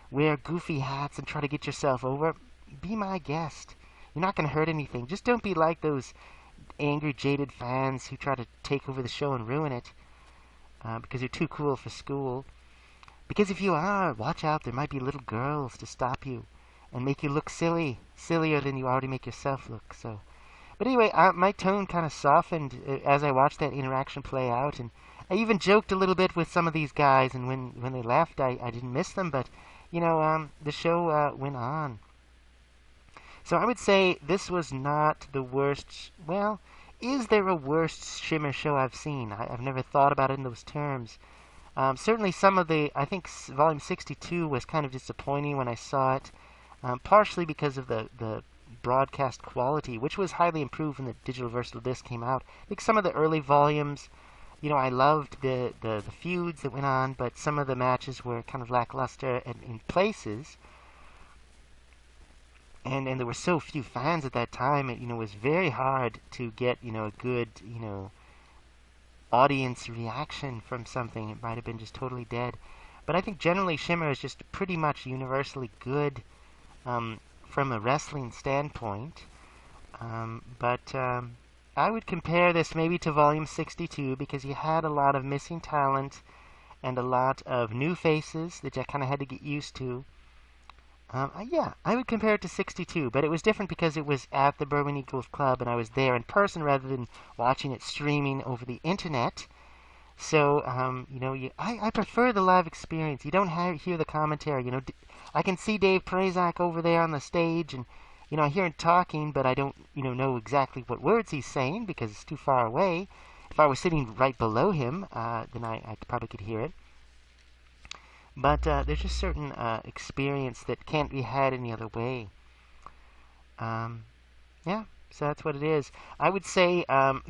wear goofy hats and try to get yourself over, be my guest. You're not going to hurt anything. Just don't be like those angry, jaded fans who try to take over the show and ruin it because you're too cool for school. Because if you are, watch out. There might be little girls to stop you and make you look silly, sillier than you already make yourself look. So, but anyway, my tone kind of softened as I watched that interaction play out, and I even joked a little bit with some of these guys. And when they left, I didn't miss them, but the show went on. So I would say this was not the worst. Well, is there a worst Shimmer show I've seen? I've never thought about it in those terms. Certainly some of I think Volume 62 was kind of disappointing when I saw it, partially because of the broadcast quality, which was highly improved when the digital versatile disc came out. I think some of the early volumes, I loved the feuds that went on, but some of the matches were kind of lackluster in places. And there were so few fans at that time, it was very hard to get a good audience reaction from something. It might have been just totally dead. But I think generally Shimmer is just pretty much universally good from a wrestling standpoint. But I would compare this maybe to Volume 62 because you had a lot of missing talent and a lot of new faces that you kind of had to get used to. Yeah, I would compare it to 62, but it was different because it was at the Bourbon Eagles Club and I was there in person rather than watching it streaming over the internet. So, I prefer the live experience. You don't hear the commentary. I can see Dave Prazak over there on the stage, and I hear him talking, but I don't know exactly what words he's saying because it's too far away. If I was sitting right below him, then I probably could hear it. But there's just certain experience that can't be had any other way. Yeah, so that's what it is. I would say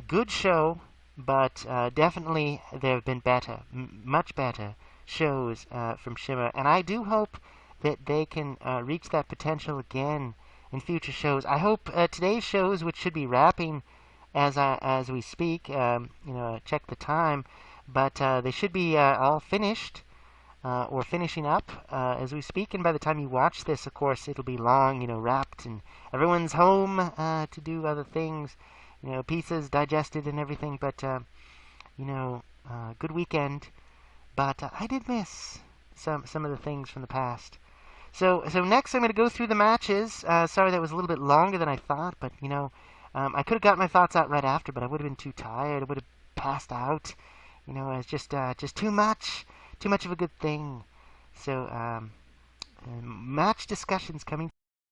good show, but definitely there have been better, much better shows from Shimmer. And I do hope that they can reach that potential again in future shows. I hope today's shows, which should be wrapping as we speak, check the time, but they should be all finished or finishing up as we speak. And by the time you watch this, of course, it'll be long, wrapped, and everyone's home to do other things, pieces digested and everything. But good weekend. But I did miss some of the things from the past. So next I'm going to go through the matches. Sorry that was a little bit longer than I thought, but I could have got my thoughts out right after, but I would have been too tired. I would have passed out. It's just too much of a good thing. So match discussions coming